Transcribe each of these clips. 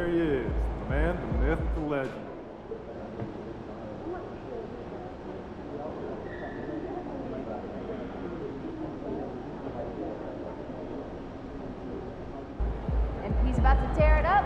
There he is, the man, the myth, the legend. And he's about to tear it up.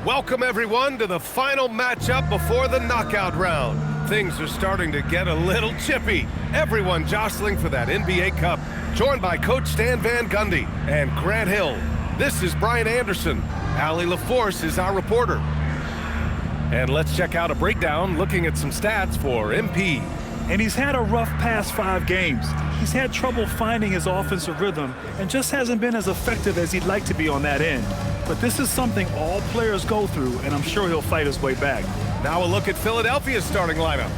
Welcome everyone to the final matchup before the knockout round. Things are starting to get a little chippy. Everyone jostling for that NBA Cup. Joined by Coach Stan Van Gundy and Grant Hill. This is Brian Anderson. Allie LaForce is our reporter. And let's check out a breakdown looking at some stats for MP. And he's had a rough past 5 games. He's had trouble finding his offensive rhythm and just hasn't been as effective as he'd like to be on that end. But this is something all players go through, and I'm sure he'll fight his way back. Now a look at Philadelphia's starting lineup.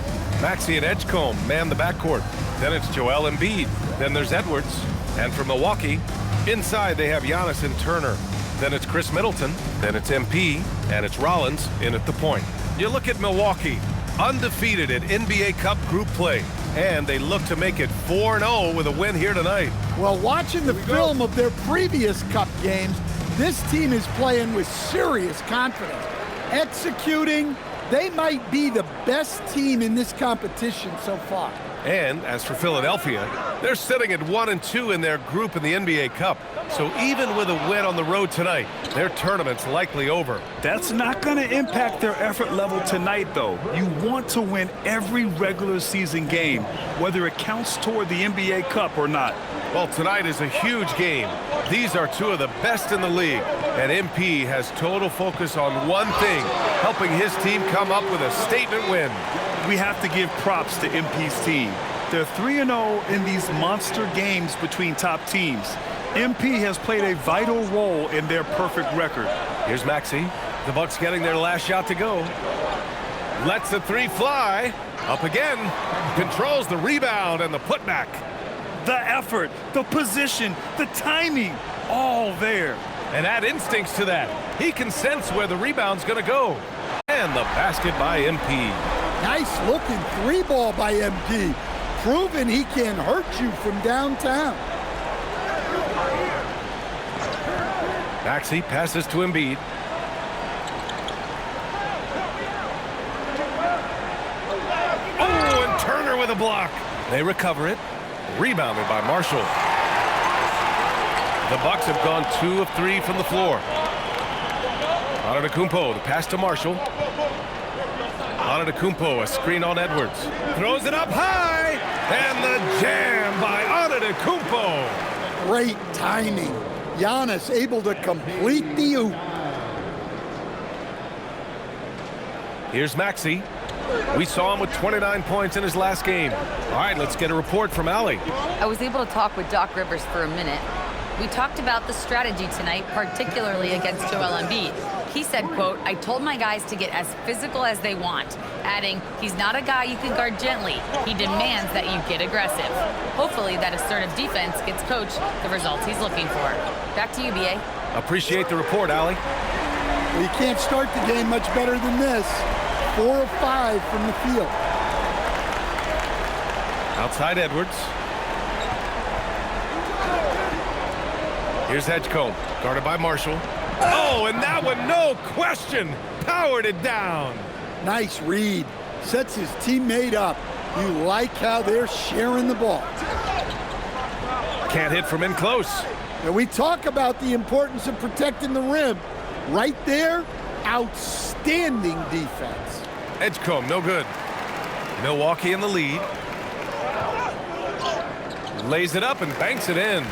Maxey and Edgecombe man the backcourt. Then it's Joel Embiid. Then there's Edwards. And from Milwaukee, inside they have Giannis and Turner. Then it's Chris Middleton. Then it's MP. And it's Rollins in at the point. You look at Milwaukee, undefeated at NBA Cup group play. And they look to make it 4-0 with a win here tonight. Well, watching the film of their previous Cup games, this team is playing with serious confidence. Executing, they might be the best team in this competition so far. And as for Philadelphia, they're sitting at 1-2 in their group in the NBA Cup. So even with a win on the road tonight, their tournament's likely over. That's not going to impact their effort level tonight, though. You want to win every regular season game, whether it counts toward the NBA Cup or not. Well, tonight is a huge game. These are two of the best in the league. And MP has total focus on one thing, helping his team come up with a statement win. We have to give props to MP's team. They're 3-0 in these monster games between top teams. MP has played a vital role in their perfect record. Here's Maxey. The Bucks getting their last shot to go. Lets the three fly. Up again. Controls the rebound and the putback. The effort, the position, the timing, all there. And add instincts to that. He can sense where the rebound's going to go. And the basket by MP. Nice looking 3-ball by MP. Proving he can hurt you from downtown. Maxey passes to Embiid. Oh, and Turner with a block. They recover it. Rebounded by Marshall. The Bucks have gone 2 of 3 from the floor. Antetokounmpo, the pass to Marshall. Antetokounmpo, a screen on Edwards. Throws it up high, and the jam by Antetokounmpo. Great timing. Giannis able to complete the oop. Here's Maxey. We saw him with 29 points in his last game. All right, let's get a report from Allie. I was able to talk with Doc Rivers for a minute. We talked about the strategy tonight, particularly against Joel Embiid. He said, quote, "I told my guys to get as physical as they want," adding, "He's not a guy you can guard gently. He demands that you get aggressive." Hopefully that assertive defense gets Coach the results he's looking for. Back to you, B.A. Appreciate the report, Allie. Well, you can't start the game much better than this. 4 of 5 from the field. Outside Edwards. Here's Edgecombe, guarded by Marshall. Oh, and that one, no question, powered it down. Nice read. Sets his teammate up. You like how they're sharing the ball. Can't hit from in close. And we talk about the importance of protecting the rim. Right there, outstanding defense. Edgecombe, no good. Milwaukee in the lead. Lays it up and banks it in.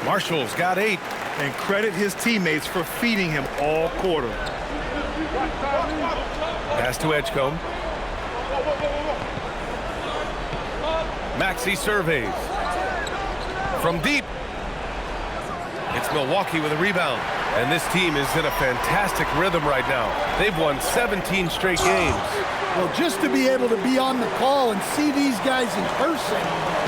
Marshall's got 8. And credit his teammates for feeding him all quarter. Pass to Edgecombe. Maxey surveys. From deep. It's Milwaukee with a rebound. And this team is in a fantastic rhythm right now. They've won 17 straight games. Well, just to be able to be on the call and see these guys in person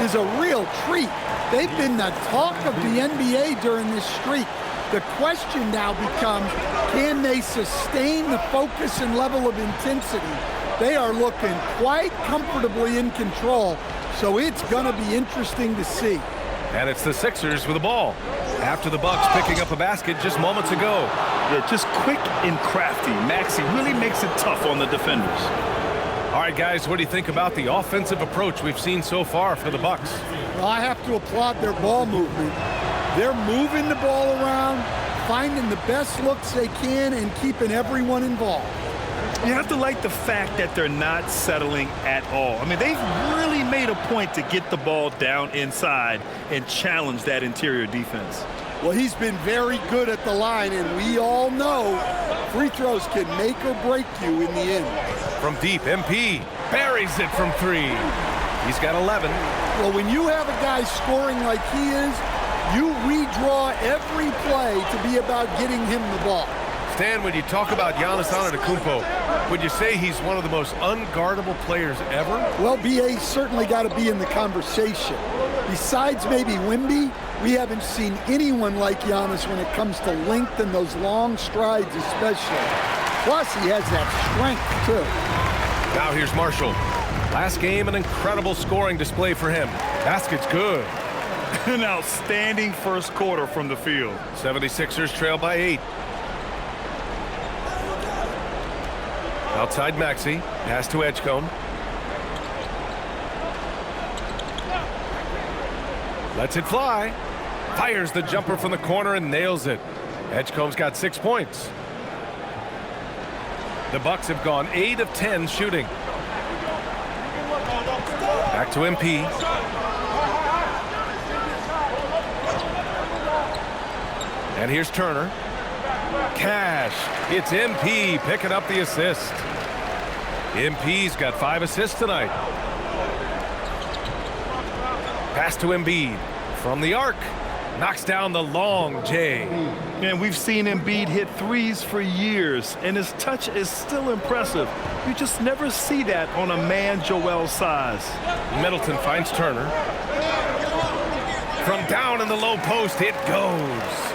is a real treat. They've been the talk of the NBA during this streak. The question now becomes, can they sustain the focus and level of intensity? They are looking quite comfortably in control, so it's going to be interesting to see. And it's the Sixers with the ball. After the Bucks picking up a basket just moments ago. Yeah, just quick and crafty. Maxey really makes it tough on the defenders. All right, guys, what do you think about the offensive approach we've seen so far for the Bucks? Well, I have to applaud their ball movement. They're moving the ball around, finding the best looks they can, and keeping everyone involved. You have to like the fact that they're not settling at all. I mean, they've really made a point to get the ball down inside and challenge that interior defense. Well, he's been very good at the line, and we all know free throws can make or break you in the end. From deep, MP buries it from 3. He's got 11. Well, when you have a guy scoring like he is, you redraw every play to be about getting him the ball. Stan, when you talk about Giannis Antetokounmpo, would you say he's one of the most unguardable players ever? Well, BA's certainly got to be in the conversation. Besides maybe Wemby, we haven't seen anyone like Giannis when it comes to length and those long strides especially. Plus, he has that strength, too. Now here's Marshall. Last game, an incredible scoring display for him. Basket's good. An outstanding first quarter from the field. 76ers trail by 8. Outside Maxey. Pass to Edgecombe. Lets it fly. Fires the jumper from the corner and nails it. Edgecombe's got 6 points. The Bucks have gone 8 of 10 shooting. Back to MP. And here's Turner. Cash. It's MP picking up the assist. MP's got 5 assists tonight. Pass to Embiid. From the arc. Knocks down the long J. And we've seen Embiid hit threes for years, and his touch is still impressive. You just never see that on a man Joel's size. Middleton finds Turner. From down in the low post, it goes.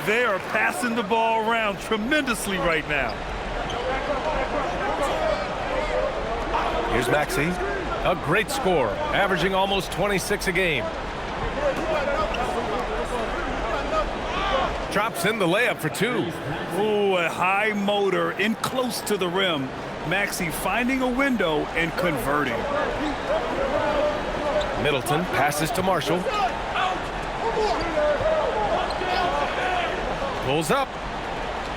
They are passing the ball around tremendously right now. Here's Maxey. A great score, averaging almost 26 a game. Drops in the layup for 2. Ooh, a high motor in close to the rim. Maxey finding a window and converting. Middleton passes to Marshall. Pulls up.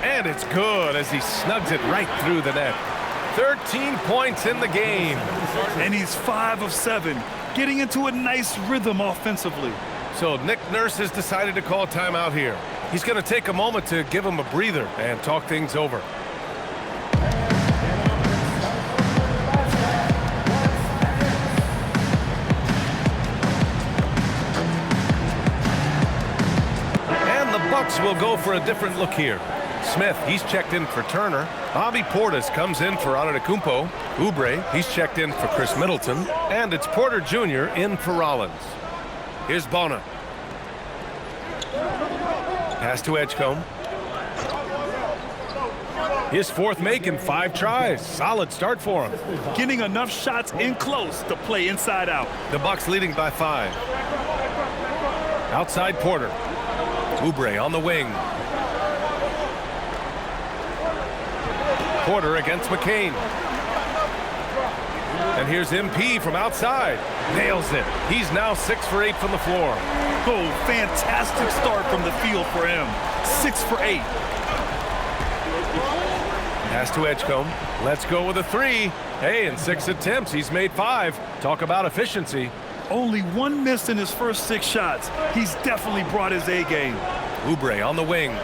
And it's good as he snugs it right through the net. 13 points in the game. And he's 5 of 7, getting into a nice rhythm offensively. So Nick Nurse has decided to call timeout here. He's going to take a moment to give him a breather and talk things over. And the Bucks will go for a different look here. Smith, he's checked in for Turner. Bobby Portis comes in for Antetokounmpo. Oubre, he's checked in for Chris Middleton. And it's Porter Jr. in for Rollins. Here's Bona. Pass to Edgecombe. His 4th make in 5 tries. Solid start for him. Getting enough shots in close to play inside out. The Bucks leading by 5. Outside Porter. Oubre on the wing. Porter against McCain. And here's MP from outside. Nails it. He's now 6 for 8 from the floor. Oh, fantastic start from the field for him. 6 for 8. Pass to Edgecombe. Let's go with a 3. Hey, in 6 attempts, he's made 5. Talk about efficiency. Only 1 miss in his first 6 shots. He's definitely brought his A game. Oubre on the wing.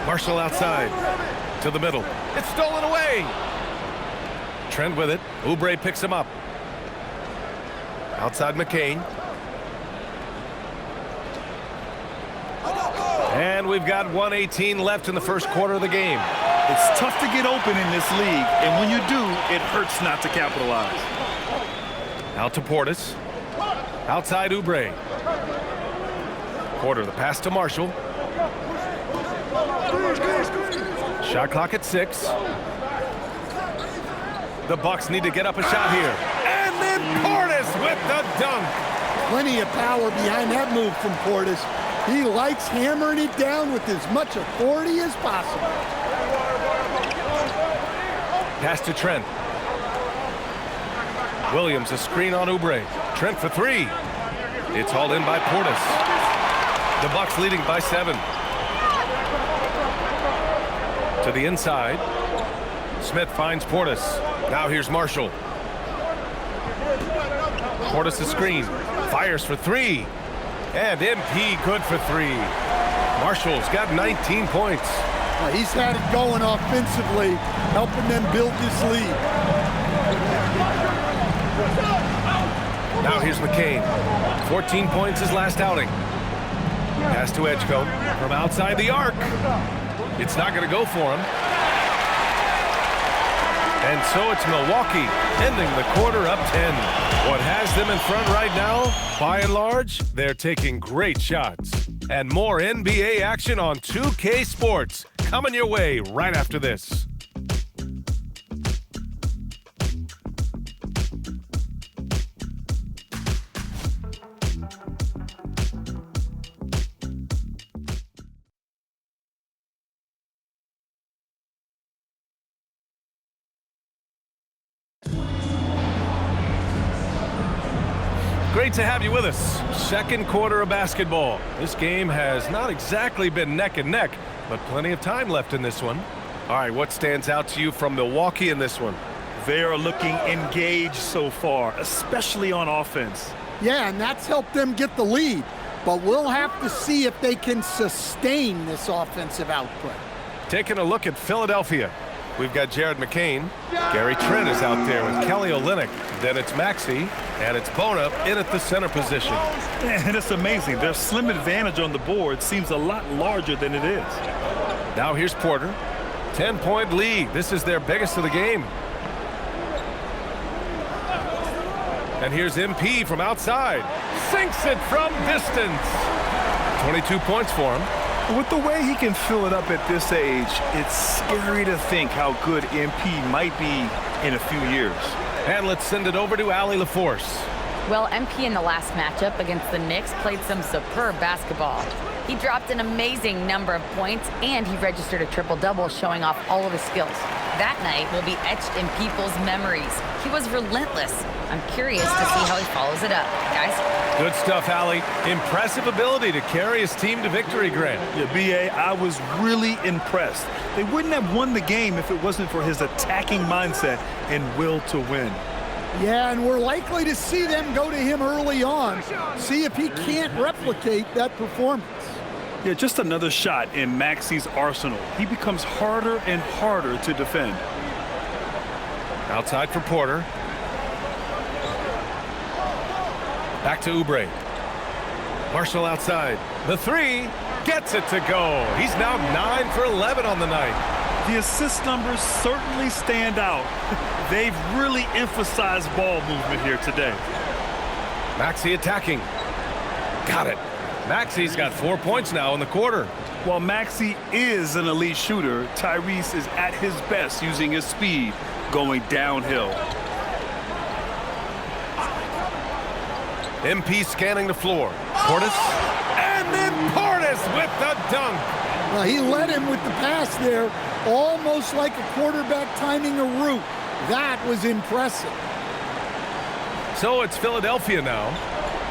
Marshall outside. To the middle. It's stolen away. Trent with it. Oubre picks him up. Outside McCain. And we've got 1:18 left in the first quarter of the game. It's tough to get open in this league, and when you do, it hurts not to capitalize. Out to Portis. Outside Oubre. Porter, the pass to Marshall. Shot clock at 6. The Bucks need to get up a shot here. And then Portis with the dunk. Plenty of power behind that move from Portis. He likes hammering it down with as much authority as possible. Pass to Trent. Williams, a screen on Oubre. Trent for 3. It's hauled in by Portis. The Bucks leading by 7. To the inside. Smith finds Portis. Now here's Marshall. Portis a screen. Fires for 3. And MP good for 3. Marshall's got 19 points. He's had it going offensively, helping them build this lead. Now here's McCain. 14 points his last outing. Pass to Edgecombe from outside the arc. It's not going to go for him. And so it's Milwaukee ending the quarter up 10. What has them in front right now, by and large, they're taking great shots. And more NBA action on 2K Sports coming your way right after this. Great to have you with us. Second quarter of basketball. This game has not exactly been neck and neck, but plenty of time left in this one. All right, what stands out to you from Milwaukee in this one? They are looking engaged so far, especially on offense. Yeah, and that's helped them get the lead. But we'll have to see if they can sustain this offensive output. Taking a look at Philadelphia. We've got Jared McCain. Gary Trent is out there with Kelly Olynyk. Then it's Maxey, and it's Bona in at the center position. And it's amazing. Their slim advantage on the board seems a lot larger than it is. Now here's Porter. 10-point lead. This is their biggest of the game. And here's MP from outside. Sinks it from distance. 22 points for him. With the way he can fill it up at this age, it's scary to think how good MP might be in a few years. And let's send it over to Allie LaForce. Well, MP in the last matchup against the Knicks played some superb basketball. He dropped an amazing number of points, and he registered a triple-double showing off all of his skills. That night will be etched in people's memories. He was relentless. I'm curious to see how he follows it up. Guys? Good stuff, Allie. Impressive ability to carry his team to victory, Grant. Yeah, B.A., I was really impressed. They wouldn't have won the game if it wasn't for his attacking mindset and will to win. Yeah, and we're likely to see them go to him early on, see if he can't replicate that performance. Yeah, just another shot in Maxey's arsenal. He becomes harder and harder to defend. Outside for Porter. Back to Oubre. Marshall outside. The 3 gets it to go. He's now 9 for 11 on the night. The assist numbers certainly stand out. They've really emphasized ball movement here today. Maxey attacking. Got it. Maxey's got 4 points now in the quarter. While Maxey is an elite shooter, Tyrese is at his best using his speed going downhill. MP scanning the floor. Portis. And then Portis with the dunk. Well, he led him with the pass there, almost like a quarterback timing a route. That was impressive. So it's Philadelphia now.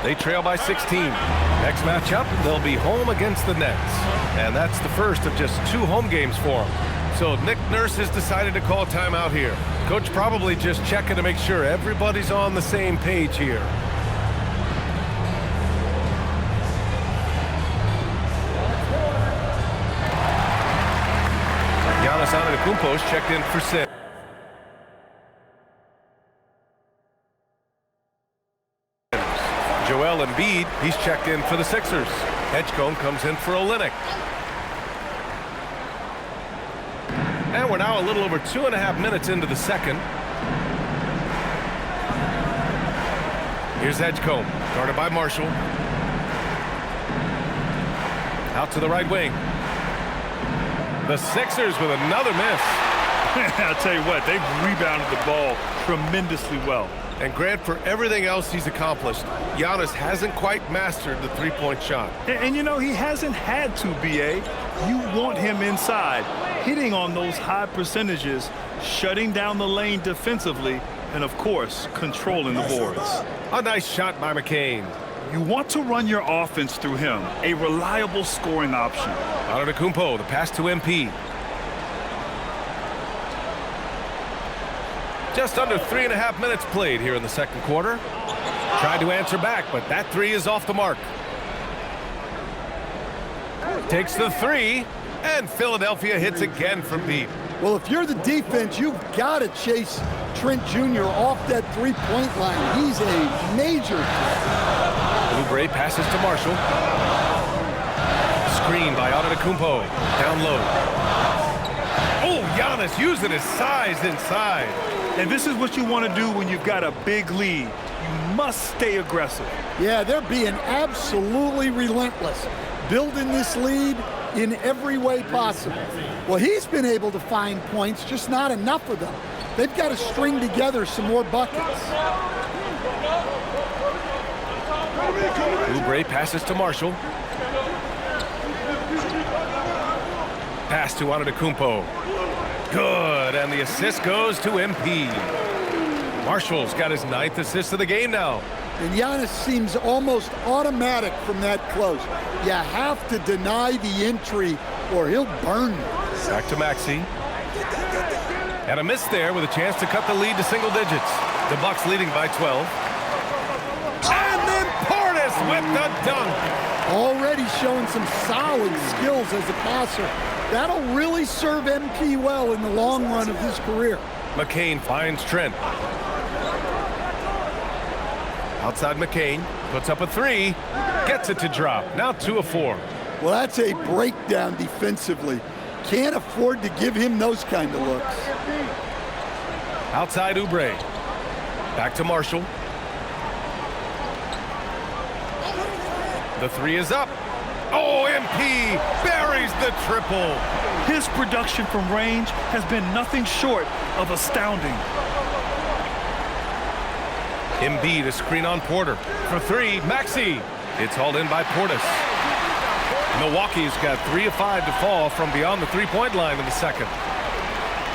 They trail by 16. Next matchup, they'll be home against the Nets. And that's the first of just 2 home games for them. So Nick Nurse has decided to call timeout here. Coach probably just checking to make sure everybody's on the same page here. Giannis Antetokounmpo's checked in for 6. Joel Embiid, he's checked in for the Sixers. Edgecombe comes in for Olynyk. And we're now a little over 2.5 minutes into the second. Here's Edgecombe, guarded by Marshall. Out to the right wing. The Sixers with another miss. I'll tell you what, they've rebounded the ball tremendously well. And Grant, for everything else he's accomplished, Giannis hasn't quite mastered the three-point shot. And you know, he hasn't had to, B.A. You want him inside, hitting on those high percentages, shutting down the lane defensively, and of course, controlling the boards. A nice shot by McCain. You want to run your offense through him, a reliable scoring option. Antetokounmpo, the pass to MP. Just under 3.5 minutes played here in the second quarter. Tried to answer back, but that three is off the mark. Takes the three, and Philadelphia hits again from deep. Well, if you're the defense, you've got to chase Trent Jr. off that three-point line. He's a major threat. Oubre passes to Marshall. Screen by Antetokounmpo. Down low. Oh, Giannis using his size inside. And this is what you want to do when you've got a big lead. You must stay aggressive. Yeah, they're being absolutely relentless, building this lead in every way possible. Well, he's been able to find points, just not enough of them. They've got to string together some more buckets. Oubre passes to Marshall. Pass to Antetokounmpo. Good, and the assist goes to MP. Marshall's got his 9th assist of the game now. And Giannis seems almost automatic from that close. You have to deny the entry or he'll burn you. Back to Maxey. And a miss there with a chance to cut the lead to single digits. The Bucks leading by 12. And then Portis with the dunk. Already showing some solid skills as a passer. That'll really serve MP well in the long run of his career. McCain finds Trent. Outside McCain, puts up a three, gets it to drop. Now 2 of 4. Well, that's a breakdown defensively. Can't afford to give him those kind of looks. Outside Oubre. Back to Marshall. The three is up. Oh, MP buries the triple. His production from range has been nothing short of astounding. Embiid, a screen on Porter. For 3, Maxey. It's hauled in by Portis. Milwaukee's got 3 of 5 to fall from beyond the three-point line in the second.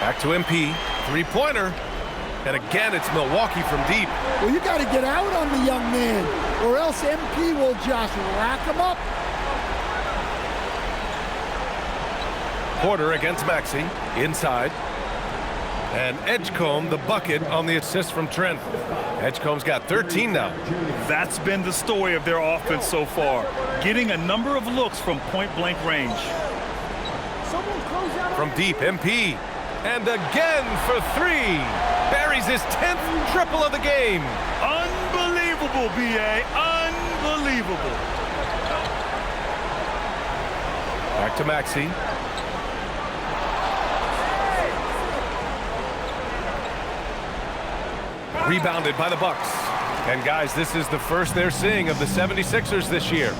Back to MP. Three-pointer. And again, it's Milwaukee from deep. Well, you got to get out on the young man, or else MP will just rack him up. Porter against Maxey, inside. And Edgecombe, the bucket on the assist from Trent. Edgecombe's got 13 now. That's been the story of their offense so far, getting a number of looks from point-blank range. From deep, MP. And again for 3. Buries his 10th triple of the game. Unbelievable, B.A. Unbelievable. Back to Maxey. Rebounded by the Bucks. And guys, this is the first they're seeing of the 76ers this year.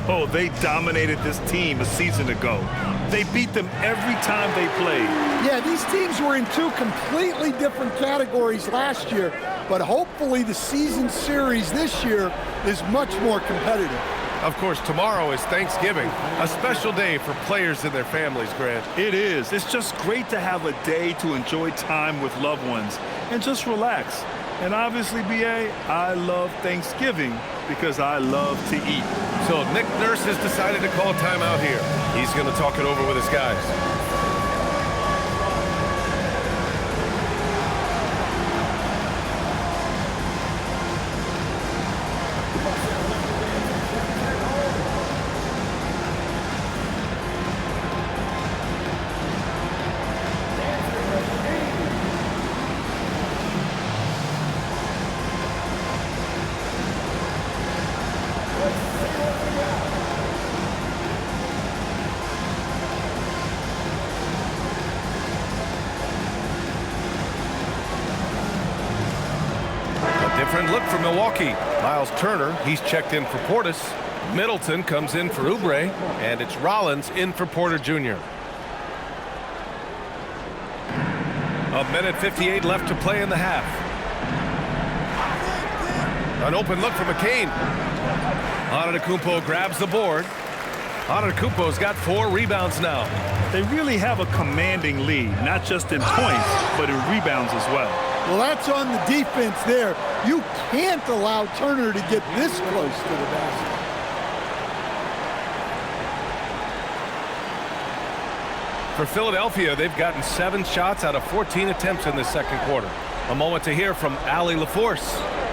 Oh, they dominated this team a season ago. They beat them every time they played. Yeah, these teams were in 2 completely different categories last year, but hopefully the season series this year is much more competitive. Of course, tomorrow is Thanksgiving, a special day for players and their families, Grant. It is. It's just great to have a day to enjoy time with loved ones and just relax. And obviously, B.A., I love Thanksgiving because I love to eat. So Nick Nurse has decided to call a timeout here. He's going to talk it over with his guys. Different look for Milwaukee. Miles Turner, he's checked in for Portis. Middleton comes in for Oubre, and it's Rollins in for Porter Jr. 1:58 left to play in the half. An open look for McCain. Antetokounmpo grabs the board. Antetokounmpo's got 4 rebounds now. They really have a commanding lead, not just in points, but in rebounds as well. Well, that's on the defense there. You can't allow Turner to get this close to the basket. For Philadelphia, they've gotten 7 shots out of 14 attempts in the second quarter. A moment to hear from Allie LaForce.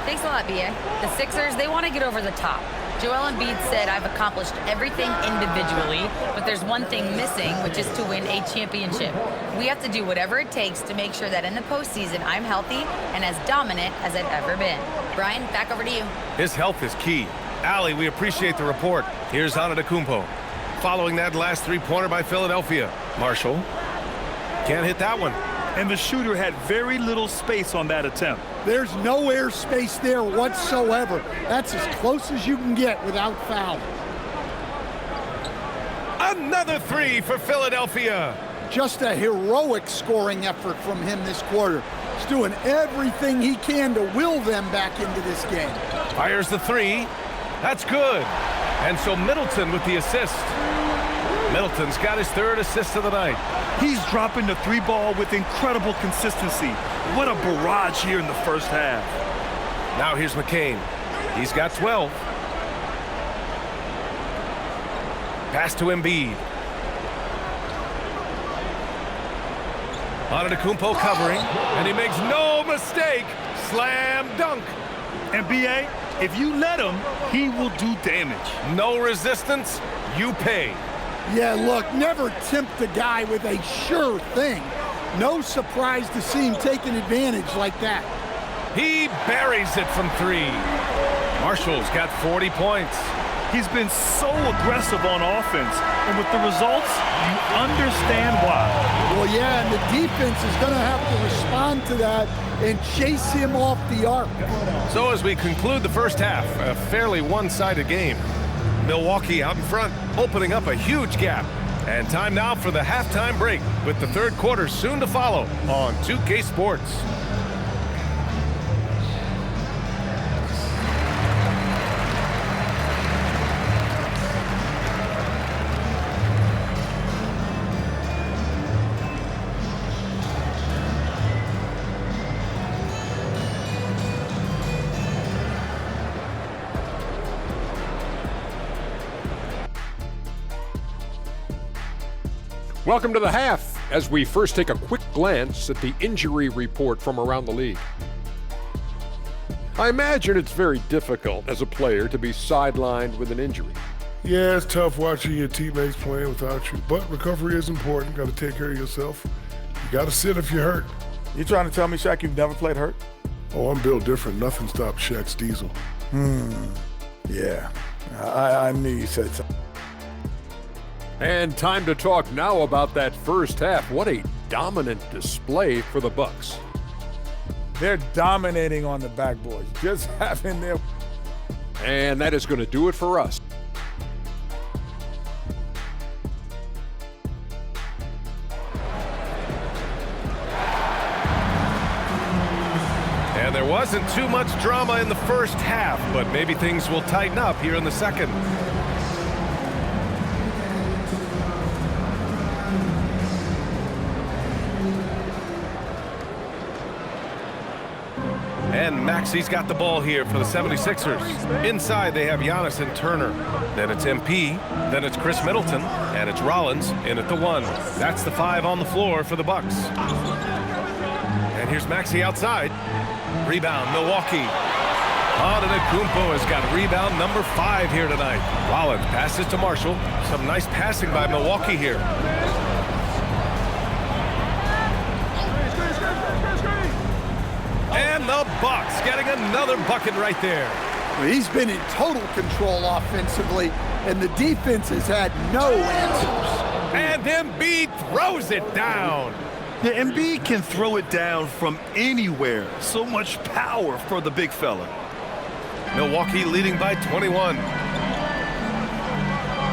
Thanks a lot, B.A. The Sixers, they want to get over the top. Joel Embiid said, I've accomplished everything individually, but there's one thing missing, which is to win a championship. We have to do whatever it takes to make sure that in the postseason, I'm healthy and as dominant as I've ever been. Brian, back over to you. His health is key. Allie, we appreciate the report. Here's Antetokounmpo. Following that last three-pointer by Philadelphia. Marshall can't hit that one. And the shooter had very little space on that attempt. There's no air space there whatsoever. That's as close as you can get without foul. Another 3 for Philadelphia. Just a heroic scoring effort from him this quarter. He's doing everything he can to will them back into this game. Fires the 3. That's good. And so Middleton with the assist. Middleton's got his 3rd assist of the night. He's dropping the 3 ball with incredible consistency. What a barrage here in the first half. Now here's McCain. He's got 12. Pass to Embiid. Antetokounmpo covering, and he makes no mistake. Slam dunk. And B.A., if you let him, he will do damage. No resistance, you pay. Yeah, look, never tempt a guy with a sure thing. No surprise to see him taking advantage like that. He buries it from 3. Marshall's got 40 points. He's been so aggressive on offense, and with the results, you understand why. Well, yeah, and the defense is going to have to respond to that and chase him off the arc. So as we conclude the first half, a fairly one-sided game. Milwaukee out in front, opening up a huge gap. And time now for the halftime break, with the third quarter soon to follow on 2K Sports. Welcome to the half, as we first take a quick glance at the injury report from around the league. I imagine it's very difficult as a player to be sidelined with an injury. Yeah, it's tough watching your teammates playing without you, but recovery is important. Got to take care of yourself. You got to sit if you're hurt. You trying to tell me, Shaq, you've never played hurt? Oh, I'm built different. Nothing stops Shaq's diesel. Yeah, I knew you said something. And time to talk now about that first half. What a dominant display for the Bucks. They're dominating on the backboards, just having their... And that is going to do it for us. And there wasn't too much drama in the first half, but maybe things will tighten up here in the second. Maxey's got the ball here for the 76ers. Inside, they have Giannis and Turner. Then it's MP. Then it's Chris Middleton. And it's Rollins in at the 1. That's the 5 on the floor for the Bucks. And here's Maxey outside. Rebound, Milwaukee. Antetokounmpo has got rebound number 5 here tonight. Rollins passes to Marshall. Some nice passing by Milwaukee here. And the Bucks getting another bucket right there. Well, he's been in total control offensively, and the defense has had no answers. And Embiid throws it down. Yeah, Embiid can throw it down from anywhere. So much power for the big fella. Milwaukee leading by 21.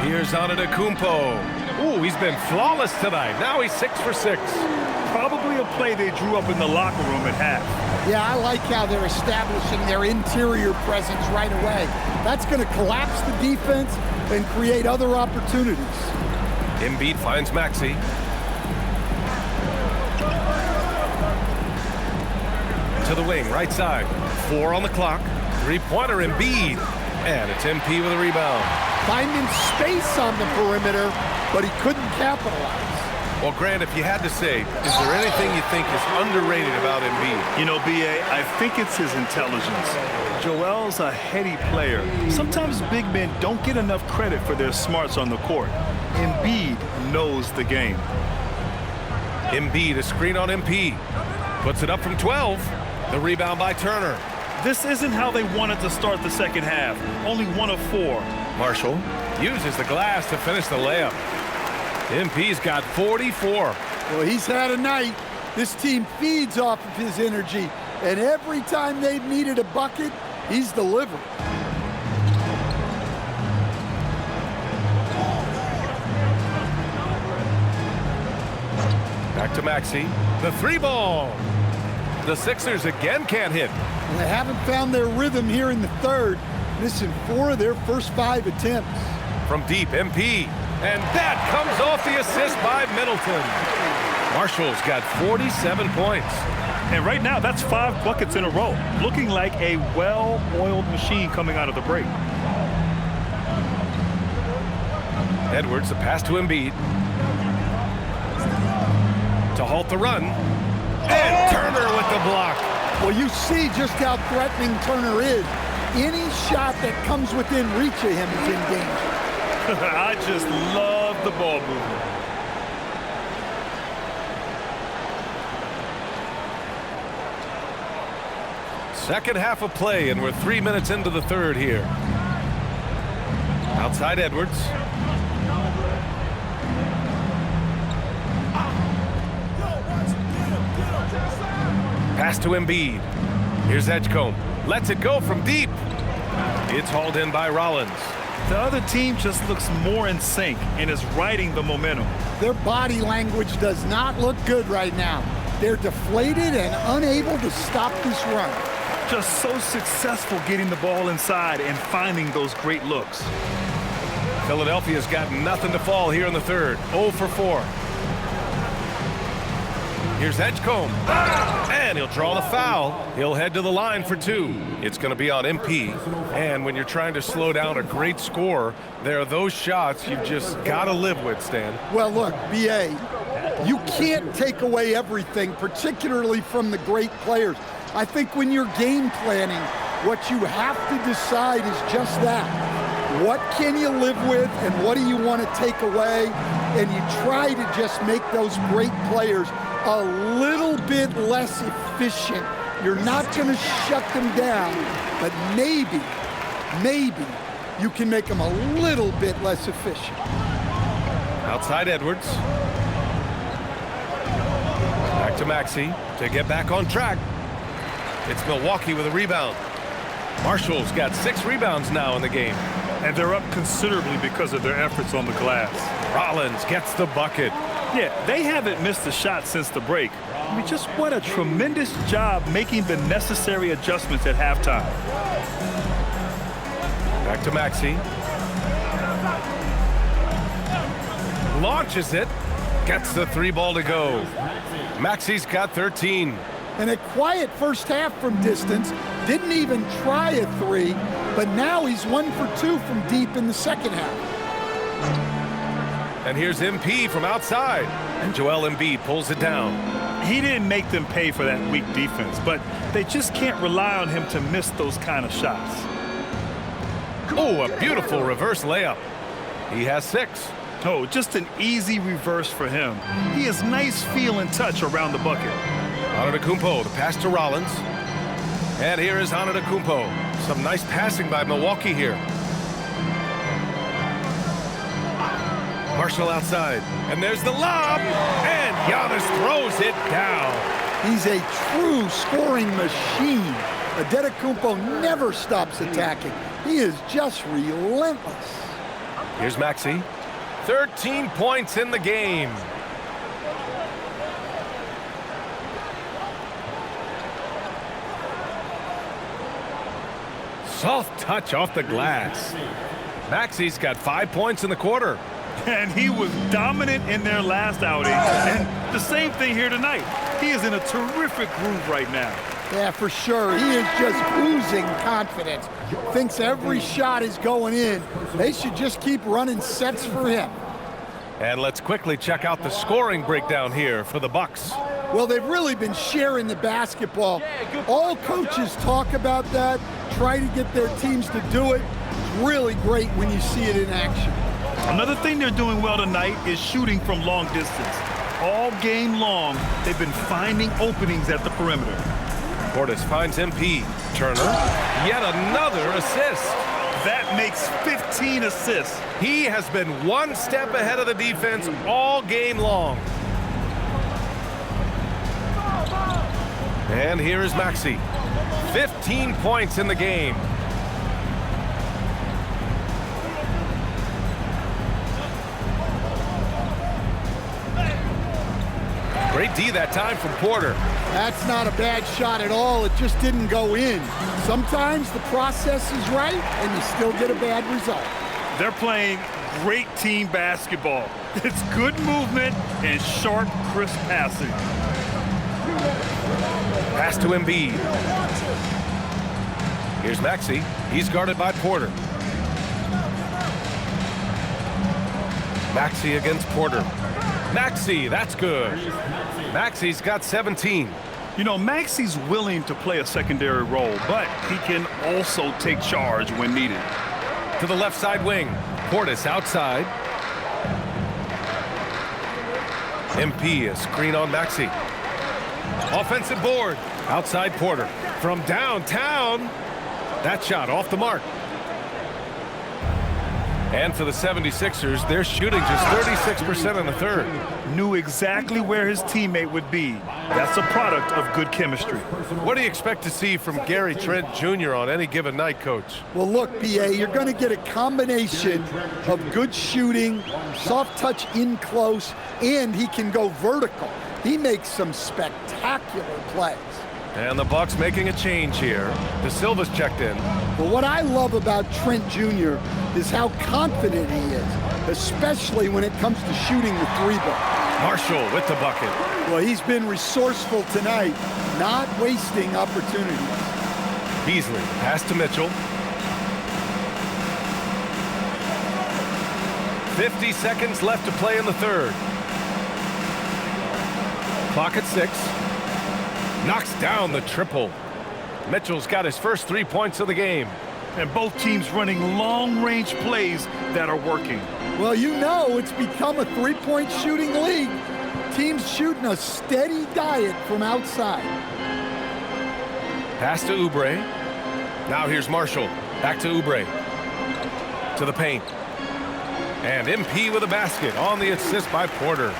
Here's Antetokounmpo. Ooh, he's been flawless tonight. Now he's 6 for 6. Probably a play they drew up in the locker room at half. Yeah, I like how they're establishing their interior presence right away. That's going to collapse the defense and create other opportunities. Embiid finds Maxey. To the wing, right side. 4 on the clock. Three-pointer Embiid. And it's MP with a rebound. Finding space on the perimeter, but he couldn't capitalize. Well, Grant, if you had to say, is there anything you think is underrated about Embiid? You know, B.A., I think it's his intelligence. Joel's a heady player. Sometimes big men don't get enough credit for their smarts on the court. Embiid knows the game. Embiid, a screen on MP. Puts it up from 12. The rebound by Turner. This isn't how they wanted to start the second half. Only 1 of 4. Marshall uses the glass to finish the layup. MP's got 44. Well, he's had a night. This team feeds off of his energy, and every time they've needed a bucket, he's delivered. Back to Maxey. The 3-ball. The Sixers again can't hit. And they haven't found their rhythm here in the third, missing 4 of their first 5 attempts. From deep, MP. And that comes off the assist by Middleton. Marshall's got 47 points. And right now, that's 5 buckets in a row. Looking like a well-oiled machine coming out of the break. Edwards, the pass to Embiid. To halt the run. And Turner with the block. Well, you see just how threatening Turner is. Any shot that comes within reach of him is in danger. I just love the ball movement. Second half of play, and we're 3 minutes into the third here. Outside Edwards. Pass to Embiid. Here's Edgecombe. Lets it go from deep. It's hauled in by Rollins. The other team just looks more in sync and is riding the momentum. Their body language does not look good right now. They're deflated and unable to stop this run. Just so successful getting the ball inside and finding those great looks. Philadelphia's got nothing to fall here in the third. 0 for 4. Here's Edgecombe. And he'll draw the foul. He'll head to the line for 2. It's going to be on MP. And when you're trying to slow down a great scorer, there are those shots you've just got to live with, Stan. Well, look, B.A., you can't take away everything, particularly from the great players. I think when you're game planning, what you have to decide is just that. What can you live with and what do you want to take away? And you try to just make those great players a little bit less efficient. You're not going to shut them down, but maybe you can make them a little bit less efficient. Outside Edwards. Back to Maxey to get back on track. It's Milwaukee with a rebound. Marshall's got 6 rebounds now in the game. And they're up considerably because of their efforts on the glass. Rollins gets the bucket. Yeah, they haven't missed a shot since the break. I mean, just what a tremendous job making the necessary adjustments at halftime. Back to Maxey. Launches it. Gets the 3-ball to go. Maxey's got 13. And a quiet first half from distance, Didn't even try a three, but now he's 1 for 2 from deep in the second half. And here's MP from outside. And Joel Embiid pulls it down. He didn't make them pay for that weak defense, but they just can't rely on him to miss those kind of shots. Oh, a beautiful reverse layup. He has 6. Oh, just an easy reverse for him. He has nice feel and touch around the bucket. Antetokounmpo, the pass to Rollins. And here is Antetokounmpo. Some nice passing by Milwaukee here. Marshall outside. And there's the lob. And Giannis throws it down. He's a true scoring machine. Antetokounmpo never stops attacking. He is just relentless. Here's Maxey. 13 points in the game. Soft touch off the glass. Maxey's got 5 points in the quarter. And he was dominant in their last outing. And the same thing here tonight. He is in a terrific groove right now. Yeah, for sure. He is just oozing confidence. Thinks every shot is going in. They should just keep running sets for him. And let's quickly check out the scoring breakdown here for the Bucks. Well, they've really been sharing the basketball. All coaches talk about that, try to get their teams to do it. It's really great when you see it in action. Another thing they're doing well tonight is shooting from long distance. All game long, they've been finding openings at the perimeter. Portis finds MP. Turner, yet another assist. That makes 15 assists. He has been one step ahead of the defense all game long. And here is Maxey. 15 points in the game. Great D that time from Porter. That's not a bad shot at all. It just didn't go in. Sometimes the process is right, and you still get a bad result. They're playing great team basketball. It's good movement and sharp, crisp passing. Pass to Embiid. Here's Maxey. He's guarded by Porter. Maxey against Porter. Maxey, that's good. Maxey's got 17. You know, Maxey's willing to play a secondary role, but he can also take charge when needed. To the left side wing. Portis outside. MP, a screen on Maxey. Offensive board. Outside Porter. From downtown. That shot off the mark. And for the 76ers, they're shooting just 36% in the third. Knew exactly where his teammate would be. That's a product of good chemistry. What do you expect to see from Gary Trent Jr. on any given night, Coach? Well, look, B.A., you're going to get a combination of good shooting, soft touch in close, and he can go vertical. He makes some spectacular plays. And the Bucks making a change here. De Silva's checked in. But what I love about Trent Jr. is how confident he is, especially when it comes to shooting the three ball. Marshall with the bucket. Well, he's been resourceful tonight, not wasting opportunities. Beasley, pass to Mitchell. 50 seconds left to play in the third. Clock at 6. Knocks down the triple. Mitchell's got his first 3 points of the game. And both teams running long-range plays that are working. Well, you know it's become a three-point shooting league. Teams shooting a steady diet from outside. Pass to Oubre. Now here's Marshall. Back to Oubre. To the paint. And MP with a basket on the assist by Porter.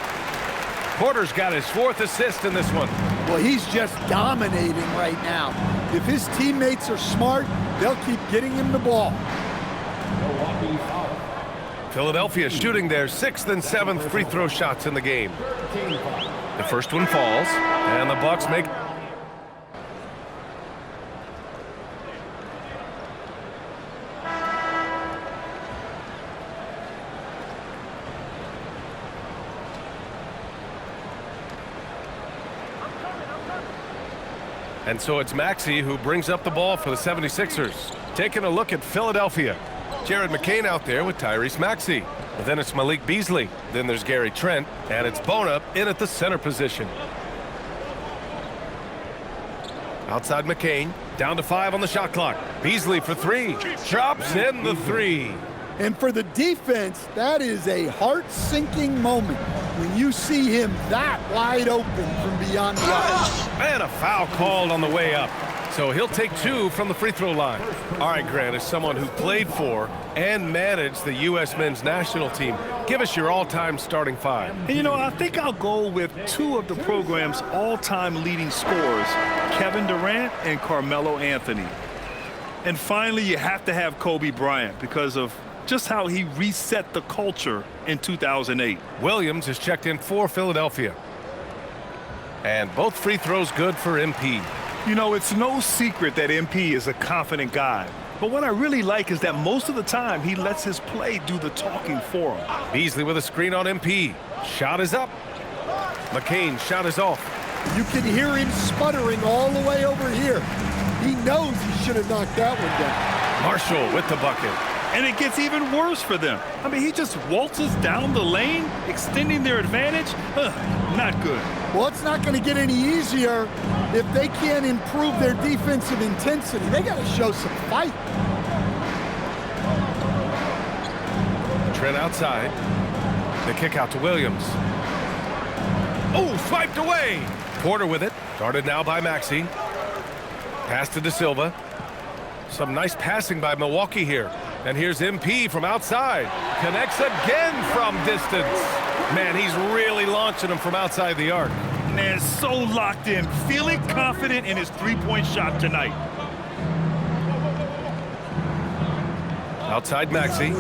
Porter's got his 4th assist in this one. Well, he's just dominating right now. If his teammates are smart, they'll keep getting him the ball. Philadelphia shooting their 6th and 7th free throw shots in the game. The first one falls, and the Bucks make... And so it's Maxey who brings up the ball for the 76ers. Taking a look at Philadelphia. Jared McCain out there with Tyrese Maxey. But then it's Malik Beasley. Then there's Gary Trent. And it's Bona in at the center position. Outside McCain. Down to 5 on the shot clock. Beasley for 3. Drops in the 3. And for the defense, that is a heart-sinking moment when you see him that wide open from beyond the arc. And a foul called on the way up. So he'll take 2 from the free throw line. All right, Grant, as someone who played for and managed the U.S. men's national team, give us your all-time starting 5. And, you know, I think I'll go with 2 of the program's all-time leading scorers, Kevin Durant and Carmelo Anthony. And finally, you have to have Kobe Bryant because of just how he reset the culture in 2008. Williams is checked in for Philadelphia. And both free throws good for MP. You know, it's no secret that MP is a confident guy. But what I really like is that most of the time he lets his play do the talking for him. Beasley with a screen on MP. Shot is up. McCain shot is off. You can hear him sputtering all the way over here. He knows he should have knocked that one down. Marshall with the bucket. And it gets even worse for them. I mean, he just waltzes down the lane, extending their advantage. Not good. Well, it's not going to get any easier if they can't improve their defensive intensity. They got to show some fight. Trent outside. The kick out to Williams. Oh, swiped away. Porter with it. Guarded now by Maxey. Pass to De Silva. Some nice passing by Milwaukee here. And here's MP from outside. Connects again from distance. Man, he's really launching him from outside the arc. Man, so locked in, feeling confident in his three-point shot tonight. Outside Maxey.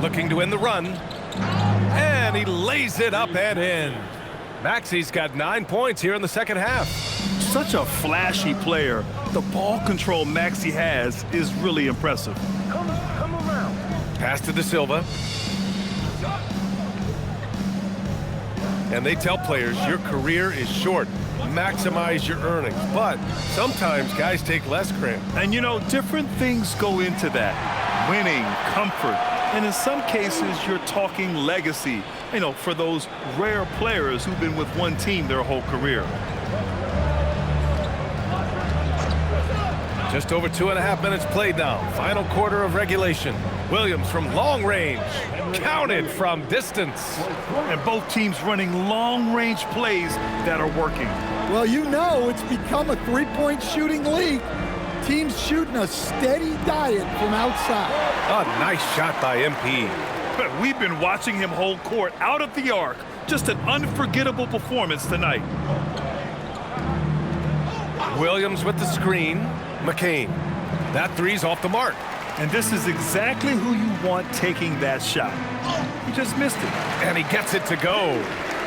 Looking to end the run. And he lays it up and in. Maxey's got 9 points here in the second half. Such a flashy player. The ball control Maxey has is really impressive. Come around. Pass to De Silva. And they tell players your career is short. Maximize your earnings. But sometimes guys take less, Grant. And you know, different things go into that. Winning, comfort, and in some cases you're talking legacy, you know, for those rare players who've been with one team their whole career. Just over 2.5 minutes played now. Final quarter of regulation. Williams from long range. Counted from distance. And both teams running long-range plays that are working. Well, you know it's become a three-point shooting league. Teams shooting a steady diet from outside. A nice shot by MP. We've been watching him hold court out of the arc. Just an unforgettable performance tonight. Williams with the screen. McCain. That three's off the mark. And this is exactly who you want taking that shot. He just missed it. And he gets it to go.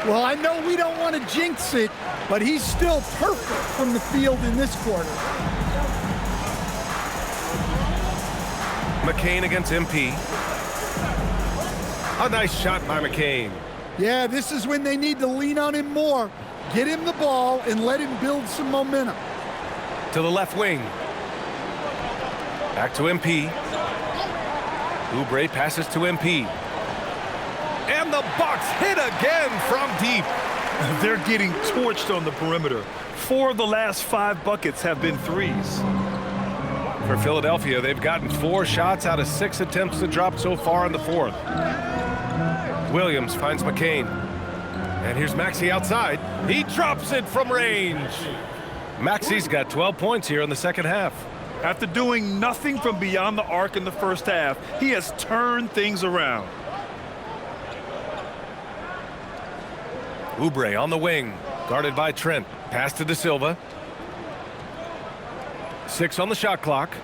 Well, I know we don't want to jinx it, but he's still perfect from the field in this quarter. McCain against MP. A nice shot by McCain. Yeah, this is when they need to lean on him more. Get him the ball and let him build some momentum. To the left wing. Back to MP. Oubre passes to MP. And the Bucks hit again from deep. They're getting torched on the perimeter. 4 of the last 5 buckets have been threes. For Philadelphia, they've gotten 4 shots out of 6 attempts to drop so far in the fourth. Williams finds McCain. And here's Maxey outside. He drops it from range. Maxey's got 12 points here in the second half. After doing nothing from beyond the arc in the first half, he has turned things around. Oubre on the wing, guarded by Trent. Pass to De Silva. 6 on the shot clock.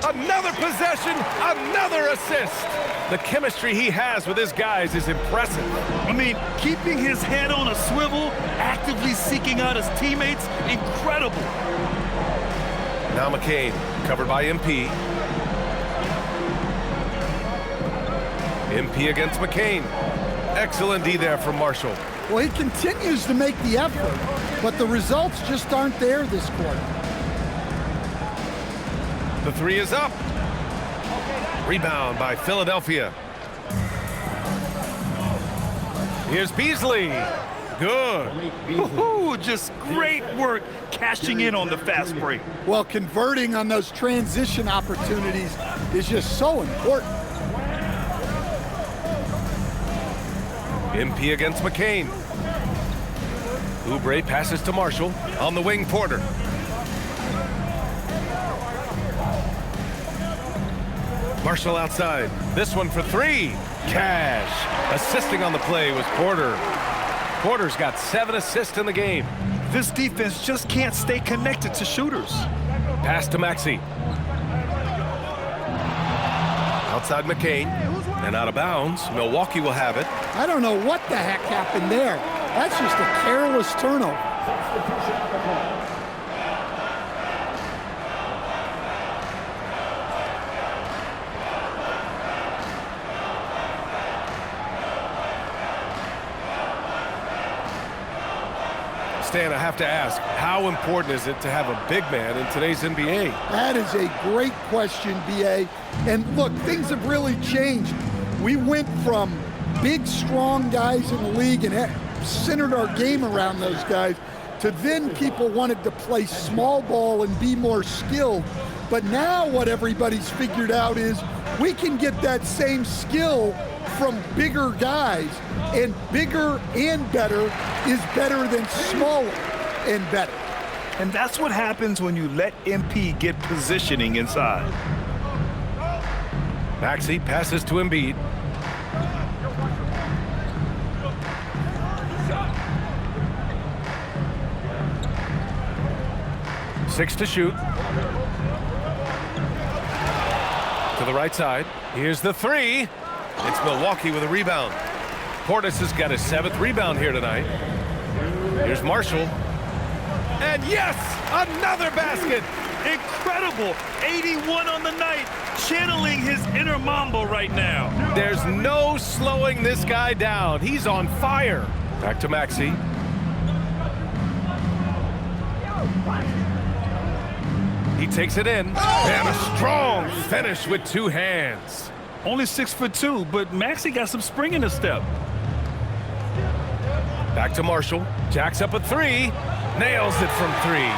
Another possession, another assist. The chemistry he has with his guys is impressive. I mean, keeping his head on a swivel, actively seeking out his teammates, incredible. Now McCain, covered by MP. MP against McCain. Excellent D there from Marshall. Well, he continues to make the effort, but the results just aren't there this quarter. The three is up. Rebound by Philadelphia. Here's Beasley. Good. Ooh, just great work cashing in on the fast break. Well, converting on those transition opportunities is just so important. MP against McCain. Oubre passes to Marshall. On the wing, Porter. Marshall outside. This one for three. Cash. Assisting on the play was Porter. Porter's got 7 assists in the game. This defense just can't stay connected to shooters. Pass to Maxey. Outside McCain. And out of bounds. Milwaukee will have it. I don't know what the heck happened there. That's just a careless turnover. Stan, I have to ask, how important is it to have a big man in today's NBA? That is a great question, B.A. And look, things have really changed. We went from big, strong guys in the league and centered our game around those guys to then people wanted to play small ball and be more skilled. But now what everybody's figured out is we can get that same skill from bigger guys, and bigger and better is better than smaller and better. And that's what happens when you let MP get positioning inside. Maxey passes to Embiid. Six to shoot. To the right side. Here's the three. It's Milwaukee with a rebound. Portis has got his 7th rebound here tonight. Here's Marshall. And yes, another basket. Incredible. 81 on the night. Channeling his inner Mamba right now. There's no slowing this guy down. He's on fire. Back to Maxey. He takes it in. And a strong finish with 2 hands. Only 6'2", but Maxey got some spring in his step. Back to Marshall. Jacks up a 3. Nails it from 3.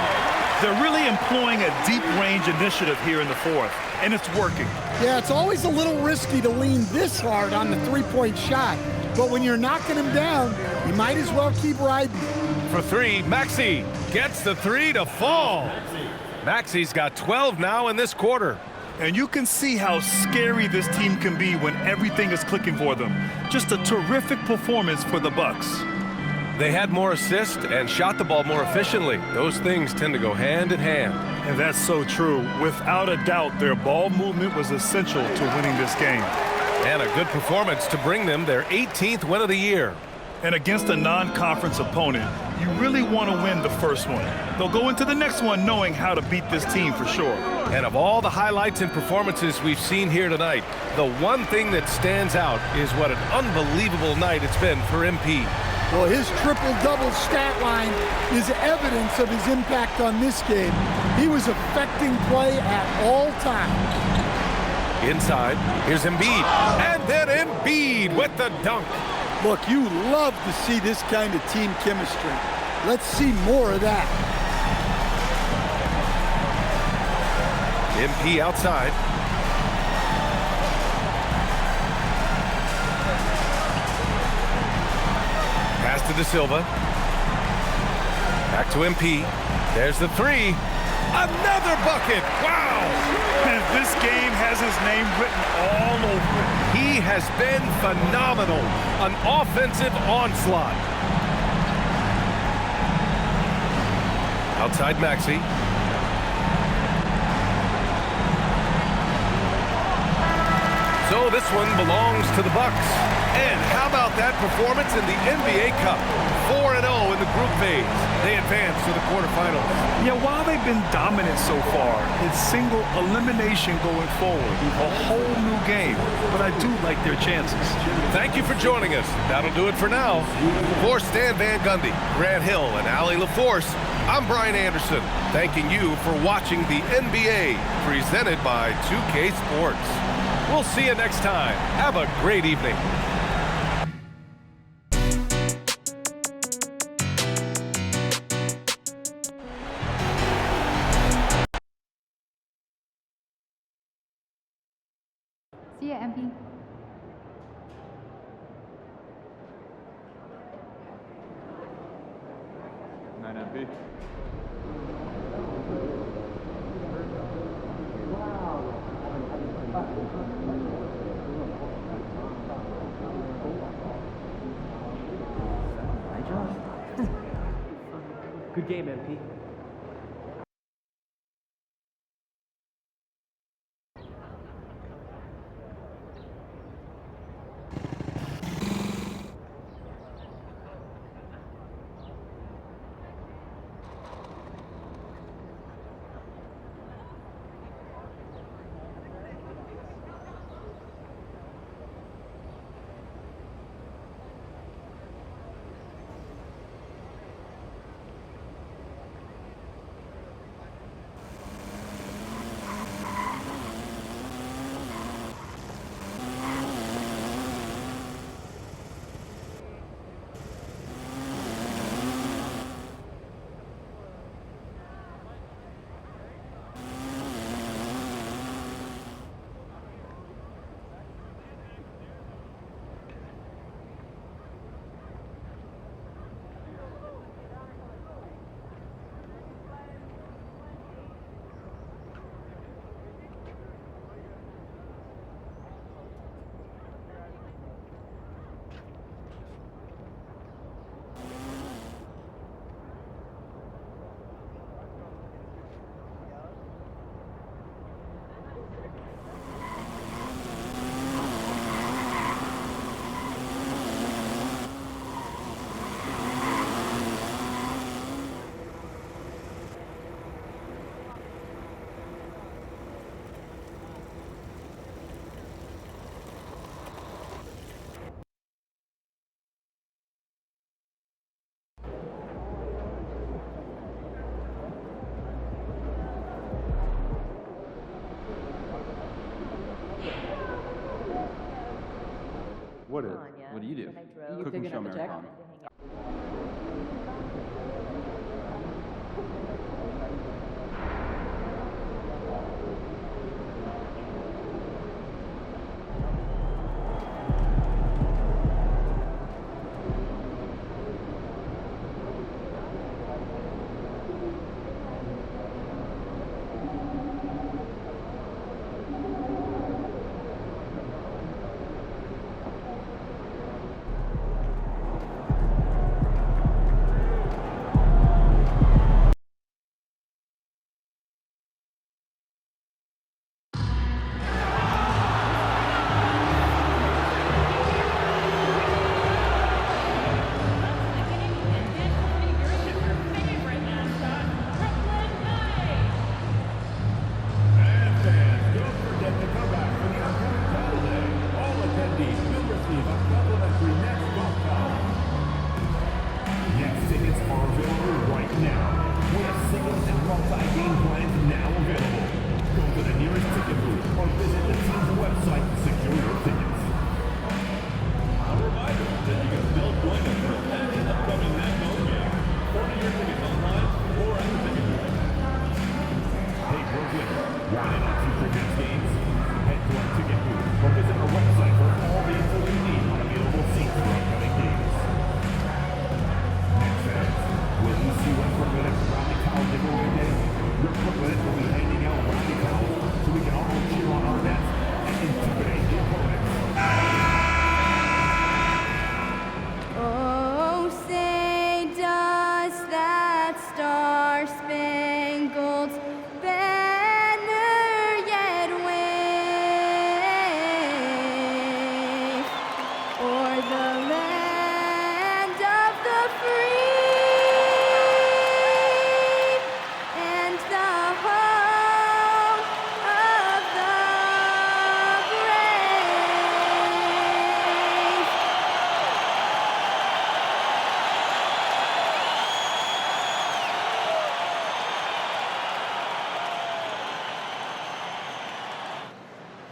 They're really employing a deep range initiative here in the fourth, and it's working. Yeah, it's always a little risky to lean this hard on the three-point shot, but when you're knocking him down, you might as well keep riding. For 3, Maxey gets the 3 to fall. Maxey's got 12 now in this quarter. And you can see how scary this team can be when everything is clicking for them. Just a terrific performance for the Bucks. They had more assists and shot the ball more efficiently. Those things tend to go hand in hand. And that's so true. Without a doubt, their ball movement was essential to winning this game. And a good performance to bring them their 18th win of the year. And against a non-conference opponent, you really want to win the first one. They'll go into the next one knowing how to beat this team for sure. And of all the highlights and performances we've seen here tonight, the one thing that stands out is what an unbelievable night it's been for MP. Well, his triple-double stat line is evidence of his impact on this game. He was affecting play at all times. Inside, here's Embiid. And then Embiid with the dunk. Look, you love to see this kind of team chemistry. Let's see more of that. MP outside. Pass to De Silva. Back to MP. There's the 3. Another bucket. Wow. And this game has his name written all over it. He has been phenomenal. An offensive onslaught. Outside Maxey. So this one belongs to the Bucks. And how about that performance in the NBA Cup? 4-0 in the group phase. They advance to the quarterfinals. Yeah, while they've been dominant so far, it's single elimination going forward. A whole new game, but I do like their chances. Thank you for joining us. That'll do it for now. For Stan Van Gundy, Grant Hill, and Allie LaForce, I'm Brian Anderson, thanking you for watching the NBA, presented by 2K Sports. We'll see you next time. Have a great evening. See ya, MP. Night, MP. Good game, MP. What is? What do you do? Cooking show marathon. for the land of the free and the home of the brave.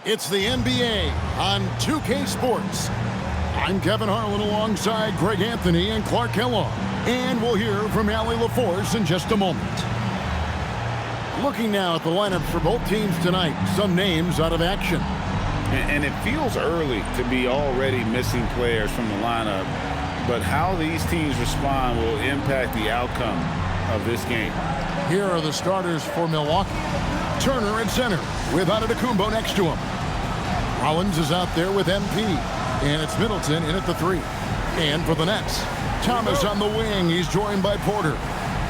It's the NBA on 2K Sports. I'm Kevin Harlan alongside Greg Anthony and Clark Kellogg. And we'll hear from Allie LaForce in just a moment. Looking now at the lineups for both teams tonight, some names out of action. And it feels early to be already missing players from the lineup, but how these teams respond will impact the outcome of this game. Here are the starters for Milwaukee. Turner at center with Antetokounmpo next to him. Rollins is out there with MP, and it's Middleton in at the 3. And for the Nets, Thomas on the wing. He's joined by Porter.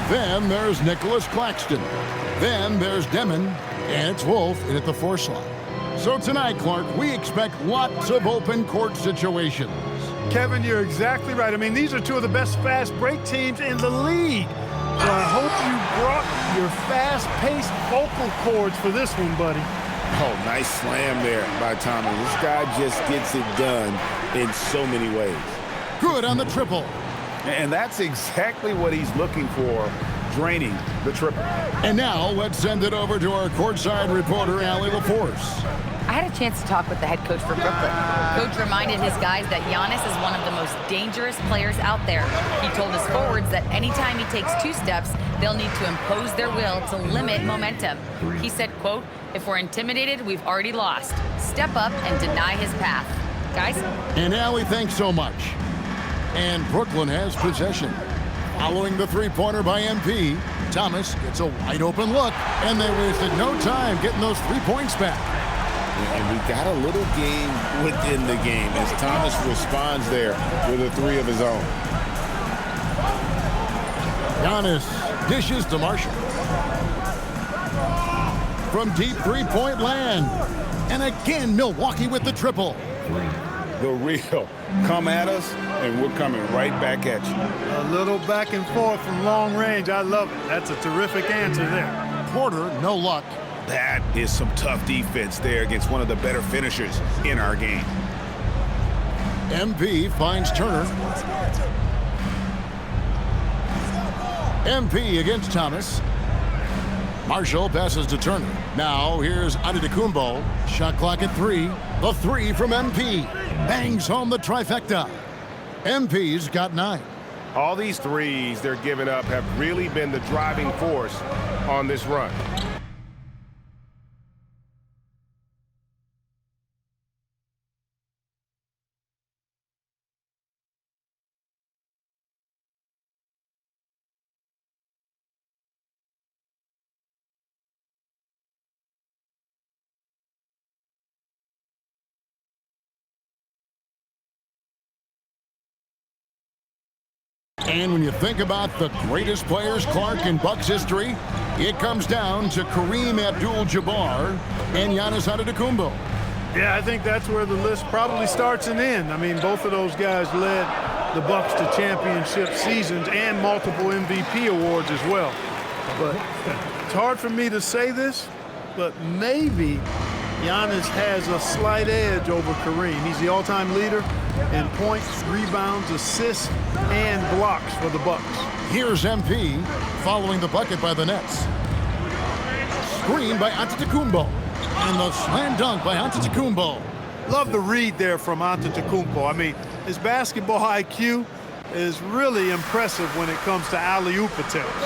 Then there's Nicholas Claxton. Then there's Demon, and it's Wolf in at the 4 slot. So tonight, Clark, we expect lots of open court situations. Kevin, you're exactly right. I mean, these are two of the best fast break teams in the league. So I hope you brought your fast-paced vocal cords for this one, buddy. Oh, nice slam there by Thomas. This guy just gets it done in so many ways. Good on the triple. And that's exactly what he's looking for, draining the triple. And now let's send it over to our courtside reporter, Allie LaForce. I had a chance to talk with the head coach for Brooklyn. Coach reminded his guys that Giannis is one of the most dangerous players out there. He told his forwards that anytime he takes 2 steps, they'll need to impose their will to limit momentum. He said, quote, "If we're intimidated, we've already lost. Step up and deny his path." Guys? And Allie, thanks so much. And Brooklyn has possession. Following the 3-pointer by MP, Thomas gets a wide open look, and they wasted no time getting those 3 points back. And we got a little game within the game as Thomas responds there with a 3 of his own. Giannis dishes to Marshall. From deep 3-point land. And again, Milwaukee with the triple. The real. Come at us, and we're coming right back at you. A little back and forth from long range. I love it. That's a terrific answer there. Porter, no luck. That is some tough defense there against one of the better finishers in our game. MP finds Turner. MP against Thomas. Marshall passes to Turner. Now here's Antetokounmpo. Shot clock at 3. The 3 from MP. Bangs home the trifecta. MP's got 9. All these threes they're giving up have really been the driving force on this run. And when you think about the greatest players, Clark, in Bucks history, it comes down to Kareem Abdul-Jabbar and Giannis Antetokounmpo. Yeah, I think that's where the list probably starts and ends. I mean, both of those guys led the Bucks to championship seasons and multiple MVP awards as well. But it's hard for me to say this, but maybe Giannis has a slight edge over Kareem. He's the all-time leader in points, rebounds, assists, and blocks for the Bucks. Here's MP following the bucket by the Nets. Screen by Antetokounmpo. And the slam dunk by Antetokounmpo. Love the read there from Antetokounmpo. I mean, his basketball IQ is really impressive when it comes to alley-oop attempts.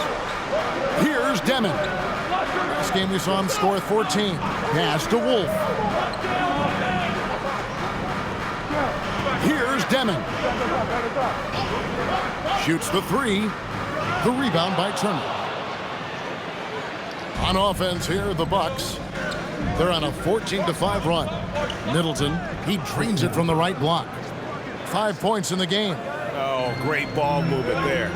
Here's Demon. Last game we saw him score 14. Pass to Wolf. Here's Demon. Shoots the 3. The rebound by Turner. On offense here, the Bucks. They're on a 14-5 run. Middleton, he drains it from the right block. 5 points in the game. Oh, great ball movement there.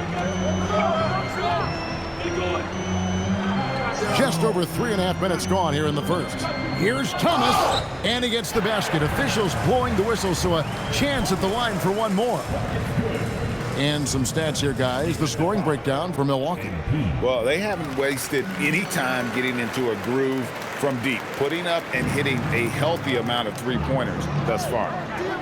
Just over 3.5 minutes gone here in the first. Here's Thomas, and he gets the basket. Officials blowing the whistle, so a chance at the line for one more. And some stats here, guys. The scoring breakdown for Milwaukee. Well, they haven't wasted any time getting into a groove from deep, putting up and hitting a healthy amount of three-pointers thus far.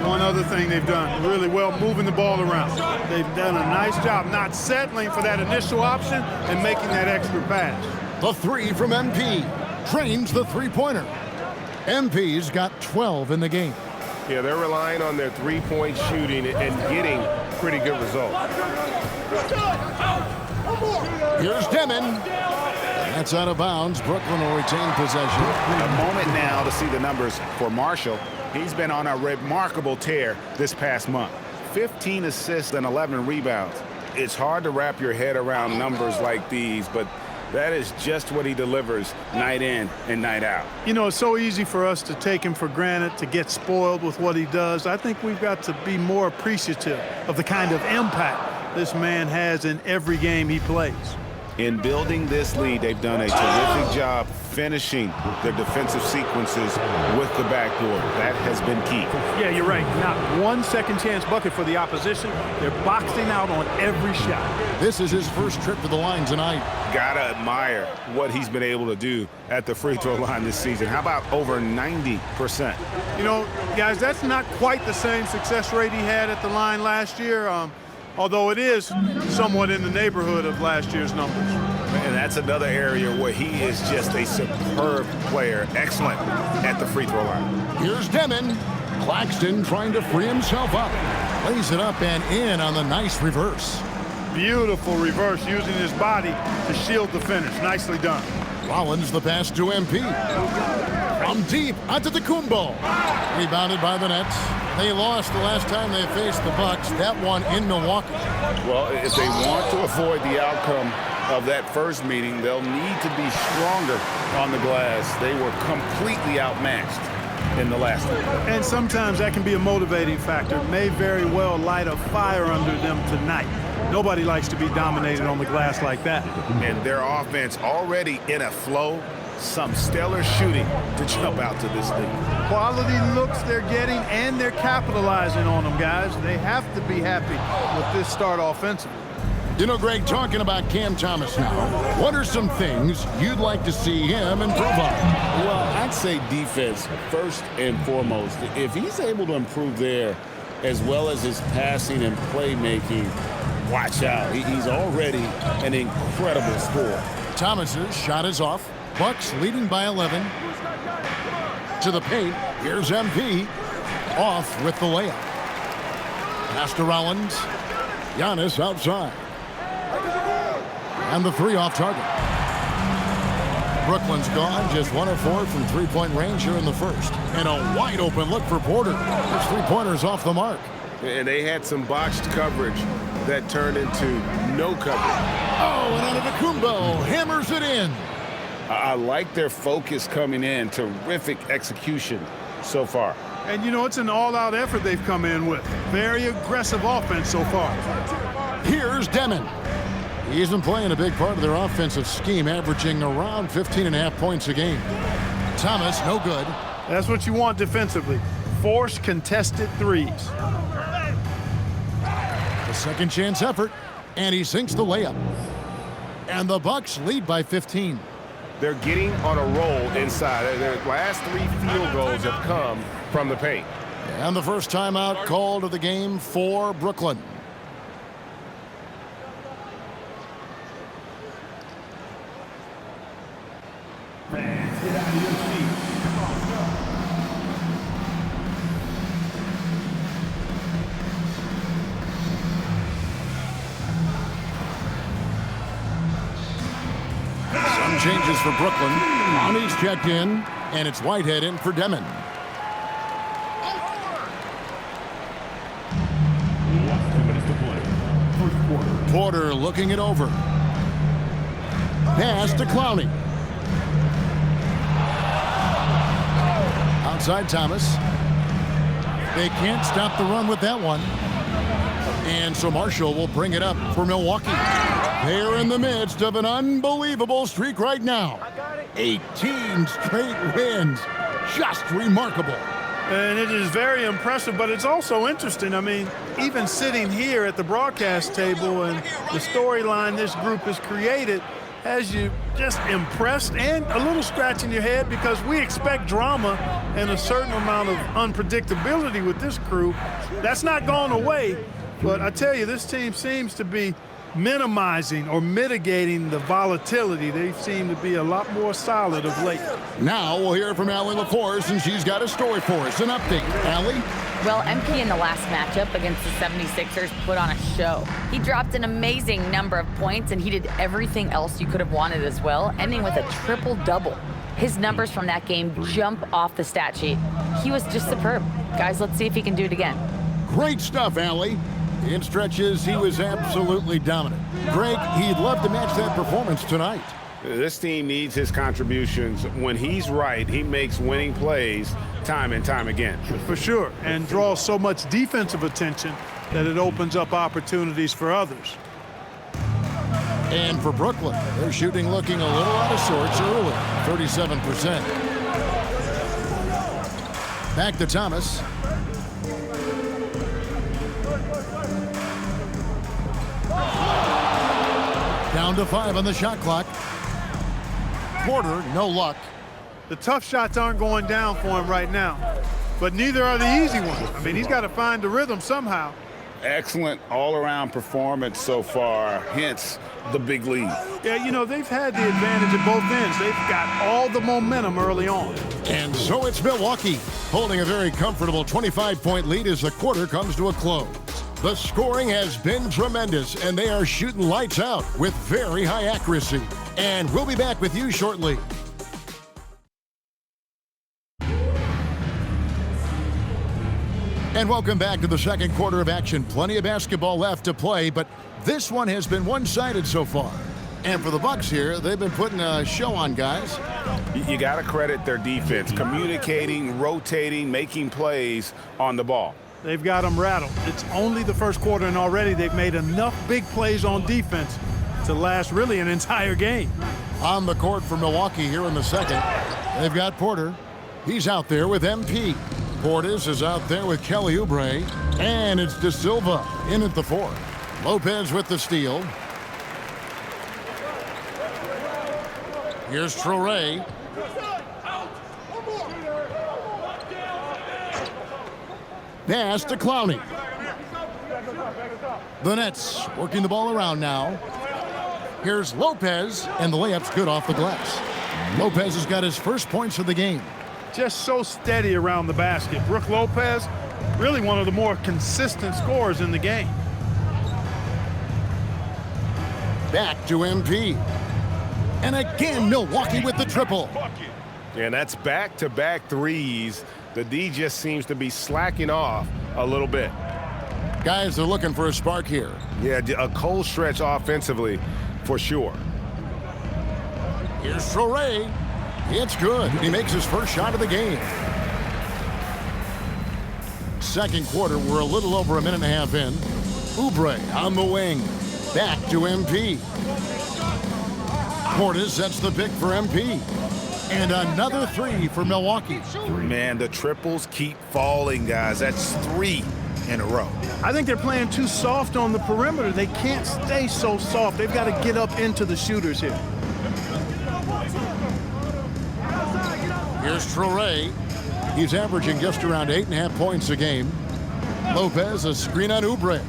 One other thing they've done really well, moving the ball around. They've done a nice job not settling for that initial option and making that extra pass. The three from MP drains the three-pointer. MP's got 12 in the game. Yeah, they're relying on their three-point shooting and getting pretty good results. Here's Demon. That's out of bounds. Brooklyn will retain possession. A moment now to see the numbers for Marshall. He's been on a remarkable tear this past month. 15 assists and 11 rebounds. It's hard to wrap your head around numbers like these, but that is just what he delivers night in and night out. You know, it's so easy for us to take him for granted, to get spoiled with what he does. I think we've got to be more appreciative of the kind of impact this man has in every game he plays. In building this lead, they've done a terrific job finishing their defensive sequences with the backboard. That has been key. Yeah, you're right. Not one second chance bucket for the opposition. They're boxing out on every shot. This is his first trip to the line tonight. Gotta admire what he's been able to do at the free throw line this season. How about over 90%? You know, guys, that's not quite the same success rate he had at the line last year. Although it is somewhat in the neighborhood of last year's numbers. And that's another area where he is just a superb player. Excellent at the free throw line. Here's Demon. Claxton trying to free himself up. Lays it up and in on the nice reverse. Beautiful reverse, using his body to shield the finish. Nicely done. Rollins the pass to MP. From deep, Antetokounmpo. Rebounded by the Nets. They lost the last time they faced the Bucks. That one in Milwaukee. Well, if they want to avoid the outcome of that first meeting, they'll need to be stronger on the glass. They were completely outmatched in the last one. And sometimes that can be a motivating factor. It may very well light a fire under them tonight. Nobody likes to be dominated on the glass like that. And their offense already in a flow. Some stellar shooting to jump out to this league. Quality looks they're getting, and they're capitalizing on them, guys. They have to be happy with this start offensively. You know, Greg, talking about Cam Thomas now, what are some things you'd like to see him improve on? Well, I'd say defense first and foremost. If he's able to improve there, as well as his passing and playmaking, watch out. He's already an incredible scorer. Thomas's shot is off. Bucks leading by 11. To the paint. Here's MP. Off with the layup. Pass to Rollins. Giannis outside. And the three off target. Brooklyn's gone. Just 1 of 4 from three-point range here in the first. And a wide open look for Porter. His three-pointer's off the mark. And they had some botched coverage that turned into no coverage. Oh, and Antetokounmpo hammers it in. I like their focus coming in. Terrific execution so far. And, you know, it's an all-out effort they've come in with. Very aggressive offense so far. Here's Demon. He's been playing a big part of their offensive scheme, averaging around 15.5 points a game. Thomas, no good. That's what you want defensively. Force contested threes. The second chance effort, and he sinks the layup. And the Bucks lead by 15. They're getting on a roll inside. Their last 3 field goals have come from the paint. And the first timeout called of the game for Brooklyn. Some changes for Brooklyn. Monty's checked in, and it's Whitehead in for Demon. Porter looking it over. Pass to Clowney. Outside Thomas. They can't stop the run with that one. And so Marshall will bring it up for Milwaukee. They're in the midst of an unbelievable streak right now. 18 straight wins. Just remarkable. And it is very impressive, but it's also interesting. I mean, even sitting here at the broadcast table and the storyline this group has created has you just impressed and a little scratch in your head, because we expect drama and a certain amount of unpredictability with this crew. That's not gone away, but I tell you, this team seems to be minimizing or mitigating the volatility. They seem to be a lot more solid of late. Now we'll hear from Allie LaForce, and she's got a story for us. An update. Allie? Well, MP in the last matchup against the 76ers put on a show. He dropped an amazing number of points, and he did everything else you could have wanted as well, ending with a triple-double. His numbers from that game jump off the stat sheet. He was just superb. Guys, let's see if he can do it again. Great stuff, Allie. In stretches, he was absolutely dominant. Greg, he'd love to match that performance tonight. This team needs his contributions. When he's right, he makes winning plays time and time again. For sure, and draws so much defensive attention that it opens up opportunities for others. And for Brooklyn, they're shooting looking a little out of sorts early, 37%. Back to Thomas. Down to 5 on the shot clock. Porter, no luck. The tough shots aren't going down for him right now, but neither are the easy ones. I mean, he's got to find the rhythm somehow. Excellent all-around performance so far, hence the big lead. Yeah, you know, they've had the advantage at both ends. They've got all the momentum early on. And so it's Milwaukee, holding a very comfortable 25-point lead as the quarter comes to a close. The scoring has been tremendous, and they are shooting lights out with very high accuracy. And we'll be back with you shortly. And welcome back to the second quarter of action. Plenty of basketball left to play, but this one has been one-sided so far. And for the Bucks here, they've been putting a show on, guys. You got to credit their defense, communicating, rotating, making plays on the ball. They've got them rattled. It's only the first quarter, and already they've made enough big plays on defense to last really an entire game. On the court for Milwaukee here in the second, they've got Porter. He's out there with MP. Portis is out there with Kelly Oubre. And it's De Silva in at the 4. Lopez with the steal. Here's Traore. Pass to Clowney. The Nets working the ball around now. Here's Lopez, and the layup's good off the glass. Lopez has got his first points of the game. Just so steady around the basket. Brook Lopez, really one of the more consistent scorers in the game. Back to MP. And again, Milwaukee with the triple. And that's back-to-back threes. The D just seems to be slacking off a little bit. Guys are looking for a spark here. Yeah, a cold stretch offensively for sure. Here's Traore. It's good. He makes his first shot of the game. Second quarter, we're a little over a minute and a half in. Oubre on the wing. Back to MP. Portis sets the pick for MP. And another 3 for Milwaukee. Man, the triples keep falling, guys. That's 3 in a row. I think they're playing too soft on the perimeter. They can't stay so soft. They've got to get up into the shooters here. Here's Traore. He's averaging just around 8.5 points a game. Lopez, a screen on Oubre.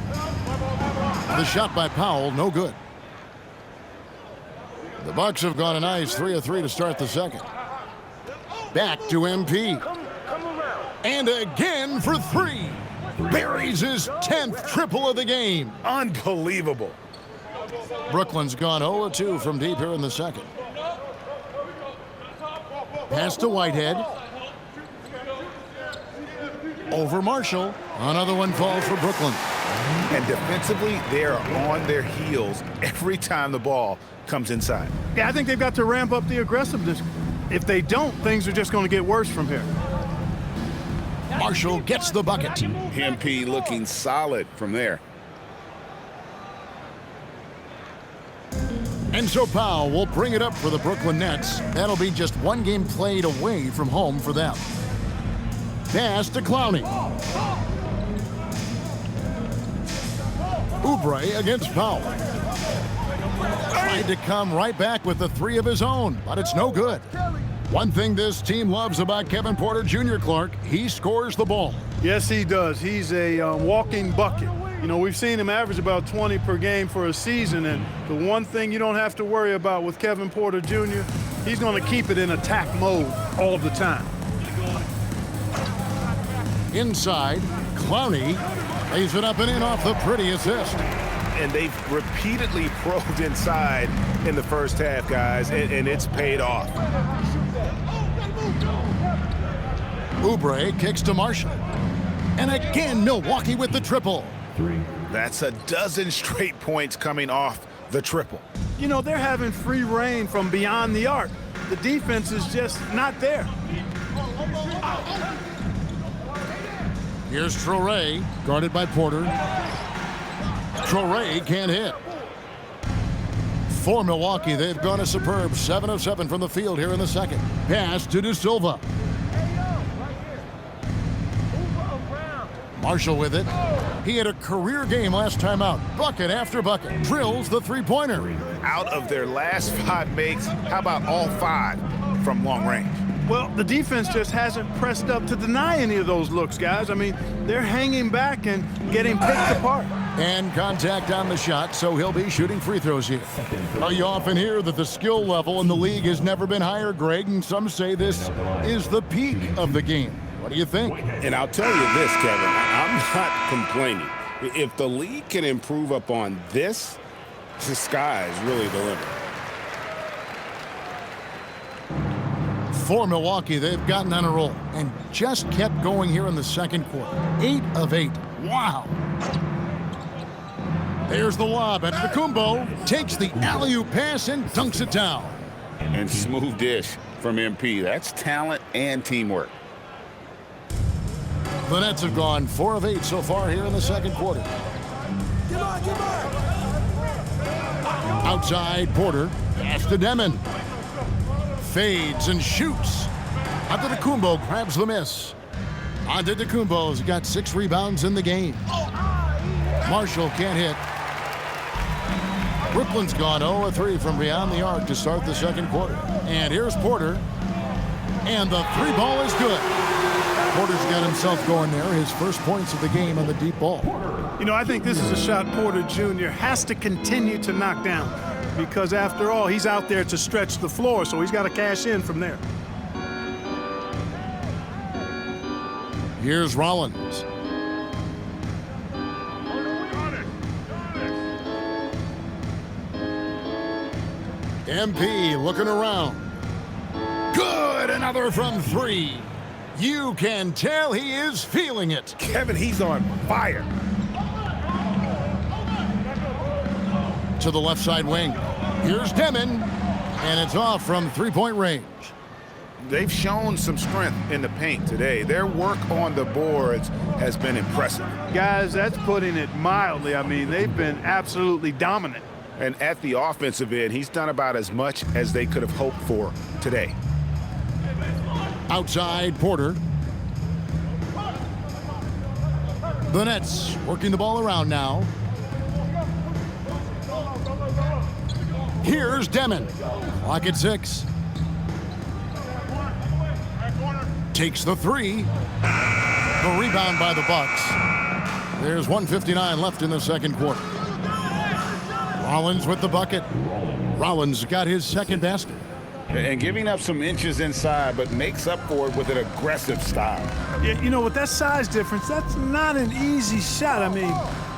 The shot by Powell, no good. The Bucks have gone a nice 3 of 3 to start the second. Back to MP. And again for 3. Buries his 10th triple of the game. Unbelievable. Brooklyn's gone 0-2 from deep here in the second. Pass to Whitehead. Over Marshall. Another one falls for Brooklyn. And defensively, they are on their heels every time the ball comes inside. Yeah, I think they've got to ramp up the aggressiveness. If they don't, things are just going to get worse from here. Marshall gets the bucket. MP looking solid from there. And so Powell will bring it up for the Brooklyn Nets. That'll be just one game played away from home for them. Pass to Clowney. Oubre against Powell. Tried to come right back with the three of his own, but it's no good. One thing this team loves about Kevin Porter Jr., Clark, he scores the ball. Yes, he does. He's a walking bucket. You know, we've seen him average about 20 per game for a season, and the one thing you don't have to worry about with Kevin Porter Jr., he's going to keep it in attack mode all the time. Inside, Clowney lays it up and in off the pretty assist. And they've repeatedly probed inside in the first half, guys, and it's paid off. Oubre kicks to Marshall. And again, Milwaukee with the triple. That's a dozen straight points coming off the triple. You know, they're having free reign from beyond the arc. The defense is just not there. Here's Traoré, guarded by Porter. Traoré can't hit. For Milwaukee, they've gone a superb 7 of 7 from the field here in the second. Pass to De Silva. Marshall with it. He had a career game last time out. Bucket after bucket. Drills the three-pointer. Out of their last 5 makes, how about all 5 from long range? Well, the defense just hasn't pressed up to deny any of those looks, guys. I mean, they're hanging back and getting picked apart. And contact on the shot, so he'll be shooting free throws here. You often hear that the skill level in the league has never been higher, Greg, and some say this is the peak of the game. What do you think? And I'll tell you this, Kevin, I'm not complaining. If the league can improve upon this, the sky is really the limit. For Milwaukee, they've gotten on a roll and just kept going here in the second quarter. 8 of 8. Wow. There's the lob, and Antetokounmpo takes the alley-oop pass and dunks it down. And smooth dish from MP. That's talent and teamwork. The Nets have gone 4 of 8 so far here in the second quarter. Outside, Porter. Pass to Demon. Fades and shoots. Antetokounmpo grabs the miss. Antetokounmpo's got 6 rebounds in the game. Marshall can't hit. Brooklyn's gone 0 of 3 from beyond the arc to start the second quarter. And here's Porter. And the 3 ball is good. Porter's got himself going there, his first points of the game on the deep ball. You know, I think this is a shot Porter Jr. has to continue to knock down because, after all, he's out there to stretch the floor, so he's got to cash in from there. Here's Rollins. MP looking around. Good, another from 3. You can tell he is feeling it. Kevin, he's on fire. To the left side wing. Here's Demon, and it's off from 3-point range. They've shown some strength in the paint today. Their work on the boards has been impressive. Guys, that's putting it mildly. I mean, they've been absolutely dominant. And at the offensive end, he's done about as much as they could have hoped for today. Outside, Porter. The Nets working the ball around now. Here's Demon. Clock at 6. Takes the 3. The rebound by the Bucks. There's 1:59 left in the second quarter. Rollins with the bucket. Rollins got his second basket. And giving up some inches inside, but makes up for it with an aggressive style. Yeah, you know, with that size difference, that's not an easy shot. I mean,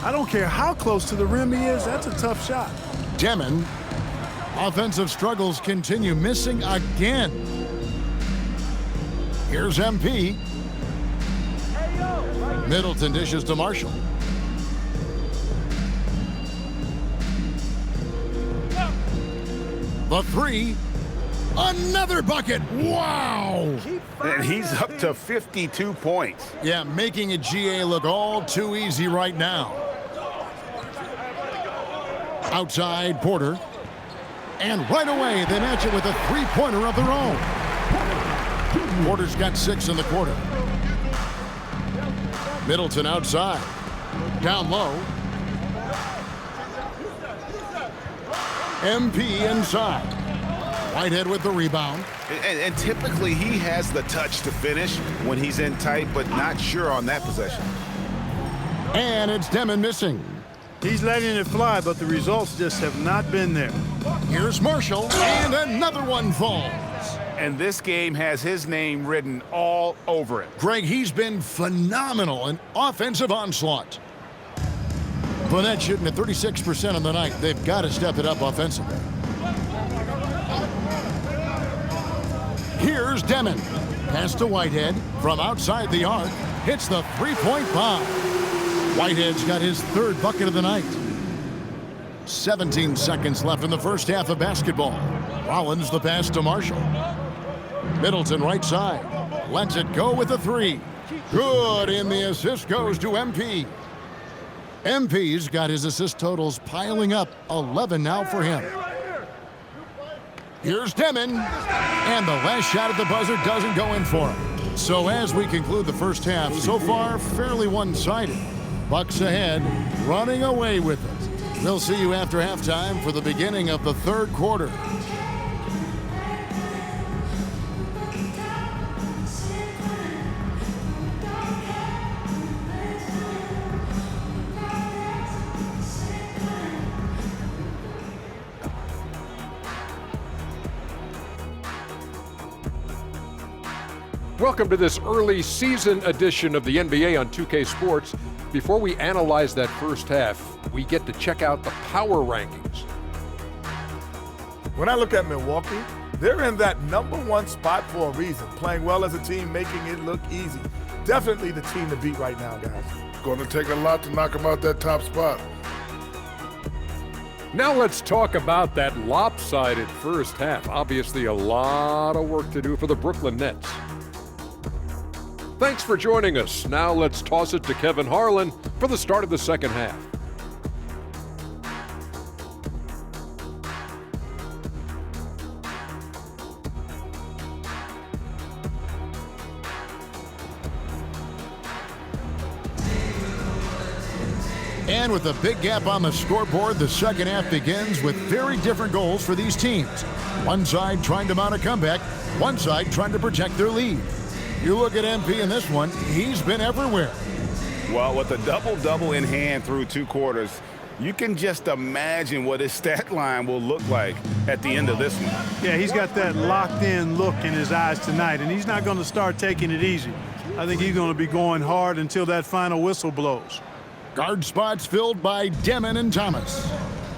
I don't care how close to the rim he is, that's a tough shot. Demon. Offensive struggles continue, missing again. Here's MP. Middleton dishes to Marshall. The 3. Another bucket. Wow. And he's up to 52 points. Yeah, making a GA look all too easy right now. Outside, Porter. And right away, they match it with a three-pointer of their own. Porter's got 6 in the quarter. Middleton outside. Down low. MP inside. Whitehead with the rebound. And typically he has the touch to finish when he's in tight, but not sure on that possession. And it's Demon missing. He's letting it fly, but the results just have not been there. Here's Marshall, and another one falls. And this game has his name written all over it. Greg, he's been phenomenal in offensive onslaught. Fournette shooting at 36% on the night. They've got to step it up offensively. Here's Demon. Pass to Whitehead from outside the arc. Hits the three-point bomb. Whitehead's got his 3rd bucket of the night. 17 seconds left in the first half of basketball. Rollins the pass to Marshall. Middleton right side. Lets it go with a 3. Good, and the assist goes to MP. MP's got his assist totals piling up. 11 now for him. Here's Demon. And the last shot at the buzzer doesn't go in for him. So as we conclude the first half, so far fairly one-sided. Bucks ahead, running away with it. We'll see you after halftime for the beginning of the 3rd quarter. Welcome to this early season edition of the NBA on 2K Sports. Before we analyze that first half, we get to check out the power rankings. When I look at Milwaukee, they're in that #1 spot for a reason. Playing well as a team, making it look easy. Definitely the team to beat right now, guys. Going to take a lot to knock them out that top spot. Now let's talk about that lopsided first half. Obviously a lot of work to do for the Brooklyn Nets. Thanks for joining us. Now let's toss it to Kevin Harlan for the start of the second half. And with a big gap on the scoreboard, the second half begins with very different goals for these teams. One side trying to mount a comeback, one side trying to protect their lead. You look at MP in this one, he's been everywhere. Well, with a double-double in hand through 2 quarters, you can just imagine what his stat line will look like at the end of this one. Yeah, he's got that locked-in look in his eyes tonight, and he's not going to start taking it easy. I think he's going to be going hard until that final whistle blows. Guard spots filled by Demon and Thomas.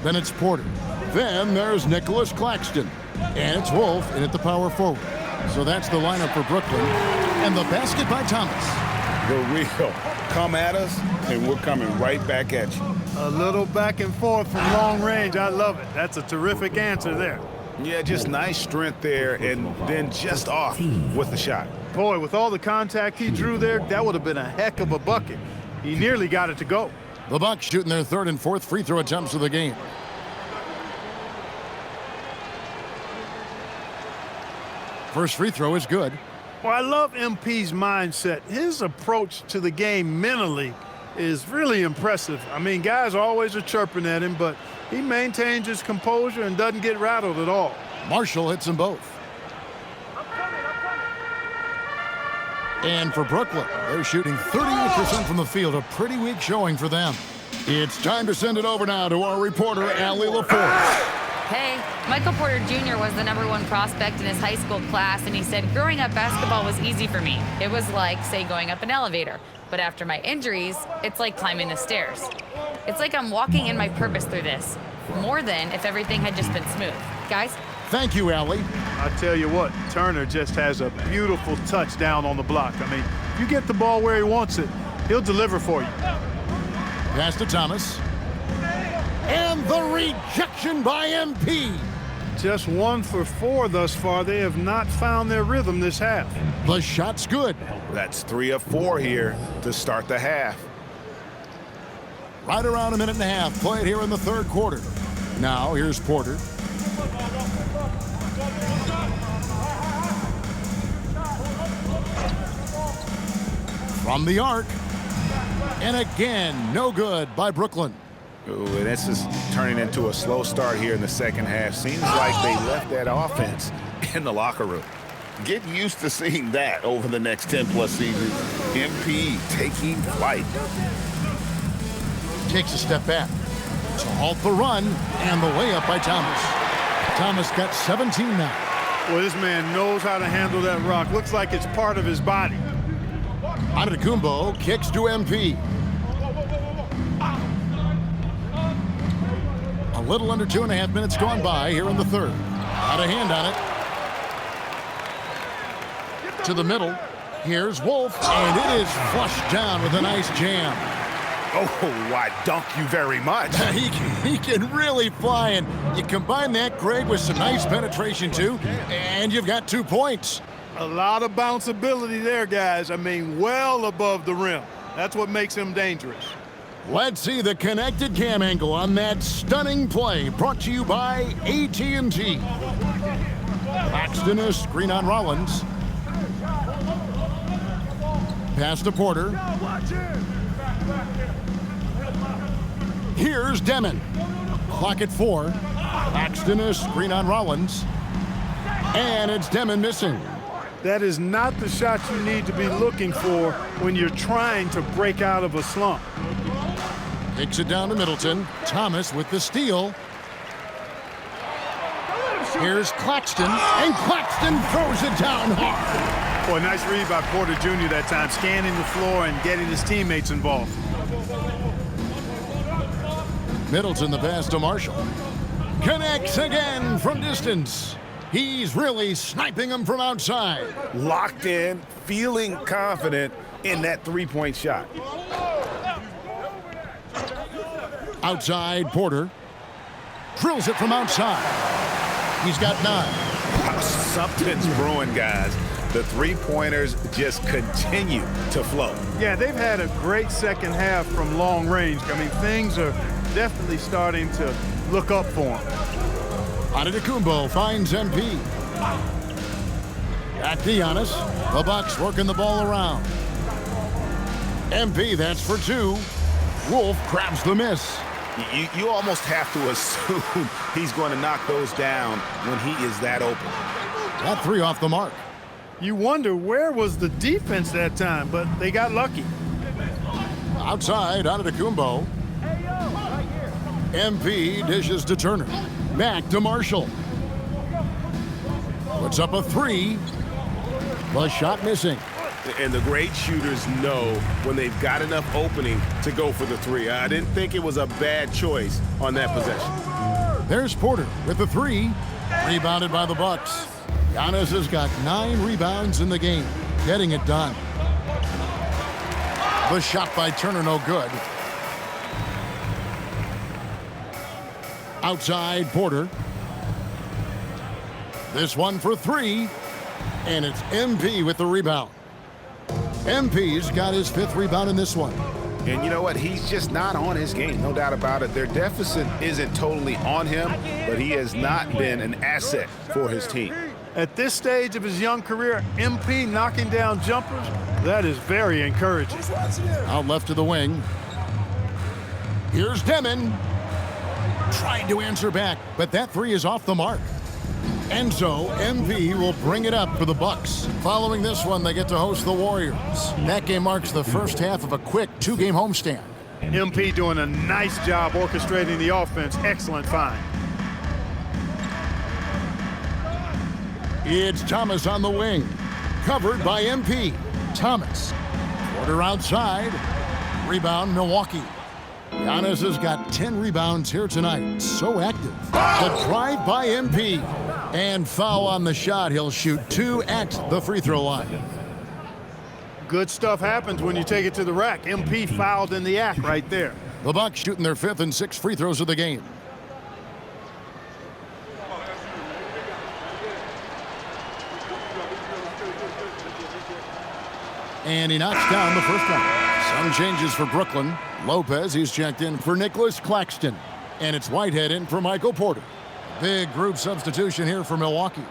Then it's Porter. Then there's Nicholas Claxton. And it's Wolf in at the power forward. So that's the lineup for Brooklyn. And the basket by Thomas. The real come at us, and we're coming right back at you. A little back and forth from long range. I love it. That's a terrific answer there. Yeah, just nice strength there, and then just off with the shot. Boy, with all the contact he drew there, that would have been a heck of a bucket. He nearly got it to go. The Bucks shooting their 3rd and 4th free throw attempts of the game. First free throw is good. Well, I love MP's mindset. His approach to the game mentally is really impressive. I mean, guys always are chirping at him, but he maintains his composure and doesn't get rattled at all. Marshall hits them both. And for Brooklyn, they're shooting 38% from the field, a pretty weak showing for them. It's time to send it over now to our reporter, Allie LaForce. Hey, Michael Porter Jr. was the #1 prospect in his high school class, and he said, growing up, basketball was easy for me. It was like, say, going up an elevator. But after my injuries, it's like climbing the stairs. It's like I'm walking in my purpose through this, more than if everything had just been smooth. Guys? Thank you, Allie. I tell you what, Turner just has a beautiful touch down on the block. I mean, you get the ball where he wants it, he'll deliver for you. Pass to Thomas. And the rejection by MP. Just 1 for 4 thus far. They have not found their rhythm this half. The shot's good. That's 3 of 4 here to start the half. Right around a minute and a half played here in the 3rd quarter. Now here's Porter. From the arc. And again, no good by Brooklyn. Ooh, and this is turning into a slow start here in the second half. Seems like they left that offense in the locker room. Get used to seeing that over the next 10-plus seasons. MP taking flight. Takes a step back to halt the run, and the layup by Thomas. Thomas got 17 now. Well, this man knows how to handle that rock. Looks like it's part of his body. Antetokounmpo kicks to MP. A little under 2.5 minutes gone by here in the third. Got a hand on it. To the middle. Here's Wolf, and it is flushed down with a nice jam. Oh, I dunk you very much. he can really fly, and you combine that, Greg, with some nice penetration, too, and you've got 2 points. A lot of bounceability there, guys. I mean, well above the rim. That's what makes him dangerous. Let's see the connected cam angle on that stunning play, brought to you by AT&T. Claxton, a screen on Rollins. Pass to Porter. Here's Demon. Clock at 4. Claxton, a screen on Rollins. And it's Demon missing. That is not the shot you need to be looking for when you're trying to break out of a slump. Takes it down to Middleton. Thomas with the steal. Here's Claxton, and Claxton throws it down hard. Boy, nice read by Porter Jr. that time, scanning the floor and getting his teammates involved. Middleton the pass to Marshall. Connects again from distance. He's really sniping them from outside. Locked in, feeling confident in that three-point shot. Outside, Porter. Drills it from outside. He's got 9. Something's brewing, guys. The three-pointers just continue to flow. Yeah, they've had a great second half from long range. I mean, things are definitely starting to look up for him. Antetokounmpo finds MP. Back to Giannis. The Bucks working the ball around. MP, that's for 2. Wolf grabs the miss. You almost have to assume he's going to knock those down when he is that open. That 3 off the mark. You wonder where was the defense that time, but they got lucky. Outside, Antetokounmpo. MP dishes to Turner. Back to Marshall. Puts up a 3. The shot missing. And the great shooters know when they've got enough opening to go for the 3. I didn't think it was a bad choice on that possession. There's Porter with the 3. Rebounded by the Bucks. Giannis has got 9 rebounds in the game. Getting it done. The shot by Turner, no good. Outside, Porter. This one for 3. And it's MP with the rebound. MP's got his 5th rebound in this one. And you know what? He's just not on his game, no doubt about it. Their deficit isn't totally on him, but he has not been an asset for his team. At this stage of his young career, MP knocking down jumpers, that is very encouraging. Out left to the wing. Here's Demon. Trying to answer back, but that 3 is off the mark. And so MP will bring it up for the Bucks. Following this one, they get to host the Warriors. That game marks the first half of a quick 2-game homestand. MP doing a nice job orchestrating the offense. Excellent find. It's Thomas on the wing. Covered by MP. Thomas. Porter outside. Rebound, Milwaukee. Giannis has got 10 rebounds here tonight. So active. The drive by MP. And foul on the shot. He'll shoot 2 at the free throw line. Good stuff happens when you take it to the rack. MP fouled in the act right there. The Bucks shooting their 5th and 6th free throws of the game. And he knocks down the first one. Some changes for Brooklyn. Lopez, he's checked in for Nicholas Claxton. And it's Whitehead in for Michael Porter. Big group substitution here for Milwaukee.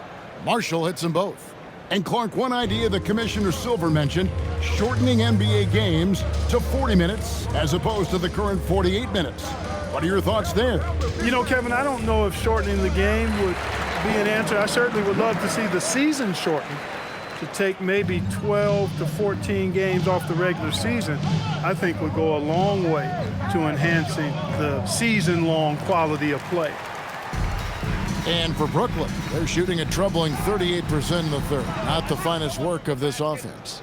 Marshall hits them both. And Clark, one idea that Commissioner Silver mentioned, shortening NBA games to 40 minutes as opposed to the current 48 minutes. What are your thoughts there? You know, Kevin, I don't know if shortening the game would be an answer. I certainly would love to see the season shortened to take maybe 12 to 14 games off the regular season. I think would go a long way to enhancing the season-long quality of play. And for Brooklyn, they're shooting a troubling 38% in the third. Not the finest work of this offense.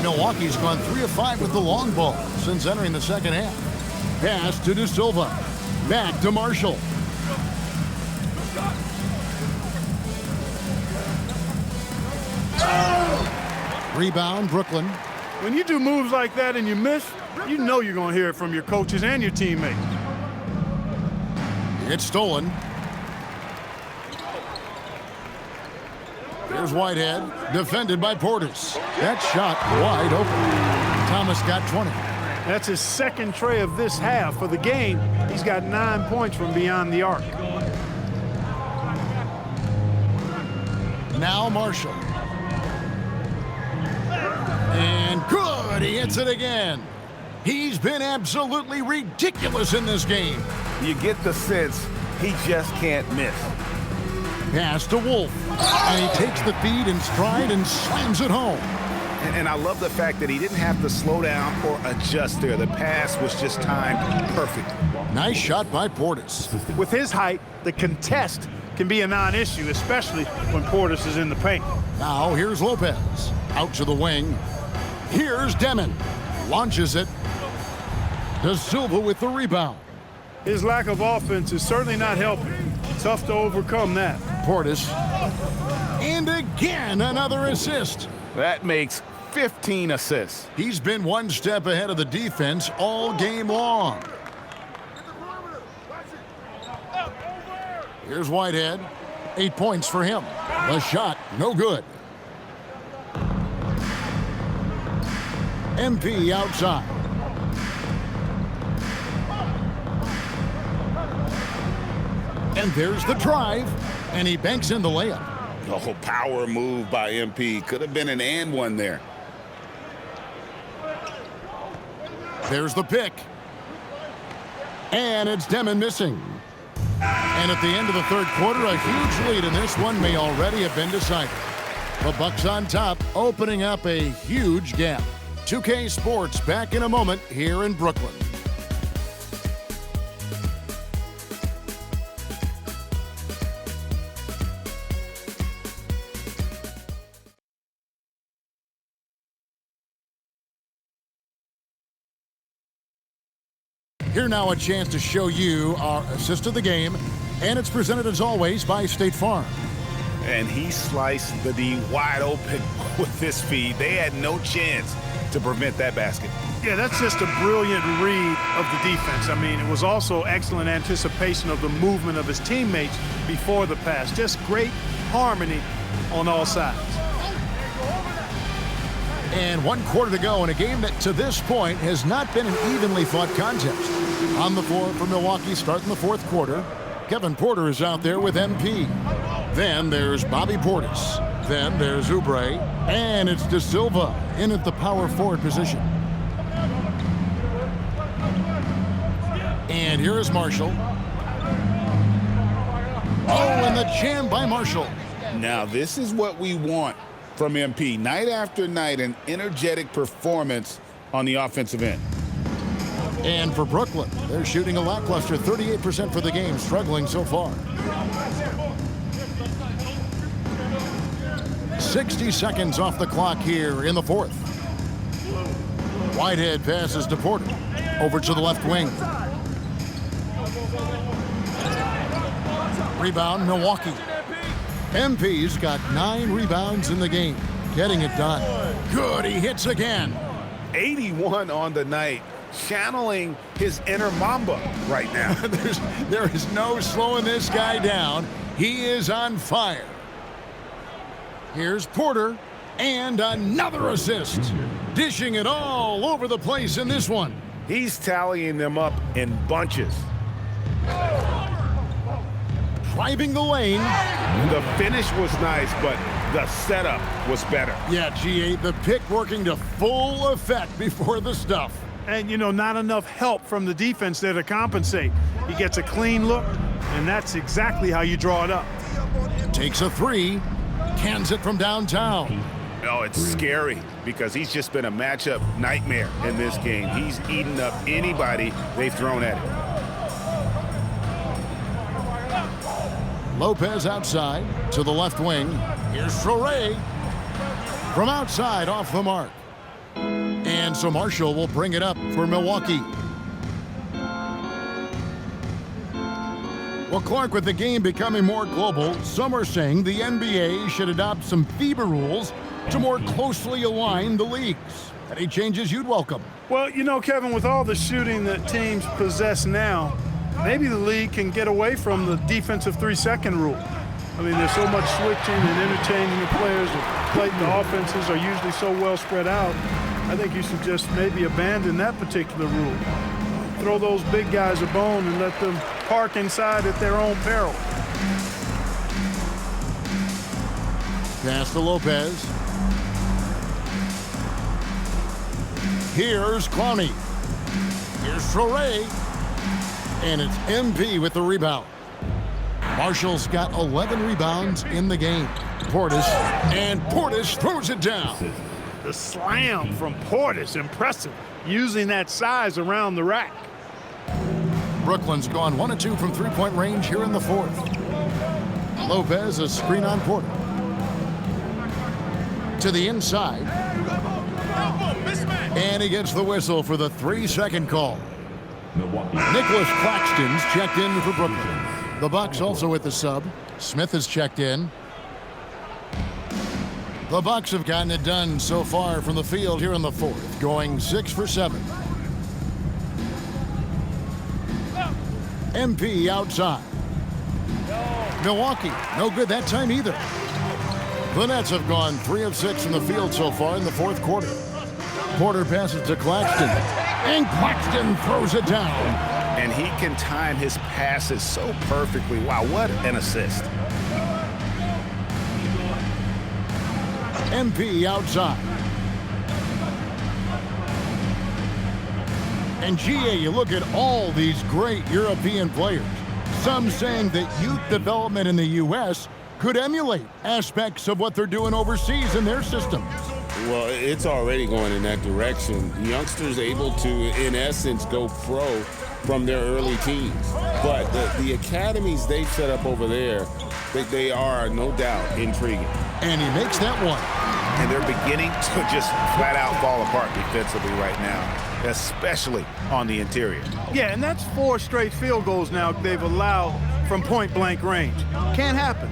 Milwaukee's gone 3 of 5 with the long ball since entering the second half. Pass to De Silva. Back to Marshall. Rebound, Brooklyn. When you do moves like that and you miss, you know you're going to hear it from your coaches and your teammates. It's stolen. Here's Whitehead, defended by Portis. That shot wide open. Thomas got 20. That's his second tray of this half. For the game, he's got 9 points from beyond the arc. Now Marshall. And good, he hits it again. He's been absolutely ridiculous in this game. You get the sense he just can't miss. Pass to Wolf. And he takes the feed in stride and slams it home. And I love the fact that he didn't have to slow down or adjust there. The pass was just timed perfectly. Nice shot by Portis. With his height, the contest can be a non-issue, especially when Portis is in the paint. Now here's Lopez. Out to the wing. Here's Demon. Launches it. De Silva with the rebound. His lack of offense is certainly not helping. Tough to overcome that. Portis. And again, another assist. That makes 15 assists. He's been one step ahead of the defense all game long. Here's Whitehead. 8 points for him. The shot, no good. MP outside. And there's the drive, and he banks in the layup. Oh, power move by MP. Could have been an and one there. There's the pick. And it's Demon missing. And at the end of the third quarter, a huge lead in this one may already have been decided. The Bucks on top, opening up a huge gap. 2K Sports back in a moment here in Brooklyn. Here now a chance to show you our assist of the game, and it's presented as always by State Farm. And he sliced the D wide open with this feed. They had no chance to prevent that basket. Yeah, that's just a brilliant read of the defense. I mean, it was also excellent anticipation of the movement of his teammates before the pass. Just great harmony on all sides. And 1 quarter to go in a game that to this point has not been an evenly fought contest. On the floor for Milwaukee starting the fourth quarter. Kevin Porter is out there with MP. Then there's Bobby Portis. Then there's Oubre. And it's De Silva in at the power forward position. And here is Marshall. Oh, and the jam by Marshall. Now this is what we want from MP. Night after night, an energetic performance on the offensive end. And for Brooklyn, they're shooting a lackluster 38% for the game, struggling so far. 60 seconds off the clock here in the fourth. Whitehead passes to Porter. Over to the left wing. Rebound, Milwaukee. MP's got 9 rebounds in the game, getting it done. Good, he hits again. 81 on the night, channeling his inner Mamba right now. There is no slowing this guy down. He is on fire. Here's Porter, and another assist. Dishing it all over the place in this one. He's tallying them up in bunches. driving the lane. The finish was nice, but the setup was better. Yeah, GA, the pick working to full effect before the stuff. And, you know, not enough help from the defense there to compensate. He gets a clean look, and that's exactly how you draw it up. Takes a three, cans it from downtown. Oh, it's scary because he's just been a matchup nightmare in this game. He's eaten up anybody they've thrown at him. Lopez outside to the left wing. Here's Traore from outside off the mark. And so Marshall will bring it up for Milwaukee. Well, Clark, with the game becoming more global, some are saying the NBA should adopt some FIBA rules to more closely align the leagues. Any changes you'd welcome? Well, you know, Kevin, with all the shooting that teams possess now, maybe the league can get away from the defensive 3-second rule. I mean, there's so much switching and interchanging the players. The offenses are usually so well spread out. I think you should just maybe abandon that particular rule. Throw those big guys a bone and let them park inside at their own peril. Pass to Lopez. Here's Clowney. Here's Traore. And it's MP with the rebound. Marshall's got 11 rebounds in the game. Portis, and Portis throws it down. The slam from Portis, impressive, using that size around the rack. Brooklyn's gone 1 of 2 from three-point range here in the fourth. Lopez, a screen on Porter. To the inside. And he gets the whistle for the 3-second call. Nicholas Claxton's checked in for Brooklyn. The Bucks also with the sub. Smith has checked in. The Bucks have gotten it done so far from the field here in the fourth, going 6 for 7. MP outside. Milwaukee, no good that time either. The Nets have gone 3 of 6 from the field so far in the fourth quarter. Porter passes to Claxton, and Claxton throws it down. And he can time his passes so perfectly. Wow, what an assist. MP outside. And GA, you look at all these great European players. Some saying that youth development in the U.S. could emulate aspects of what they're doing overseas in their system. Well, it's already going in that direction. Youngsters able to, in essence, go pro from their early teens. But the academies they've set up over there, they are no doubt intriguing. And he makes that one. And they're beginning to just flat out fall apart defensively right now, especially on the interior. Yeah, and that's 4 straight field goals now they've allowed from point-blank range. Can't happen.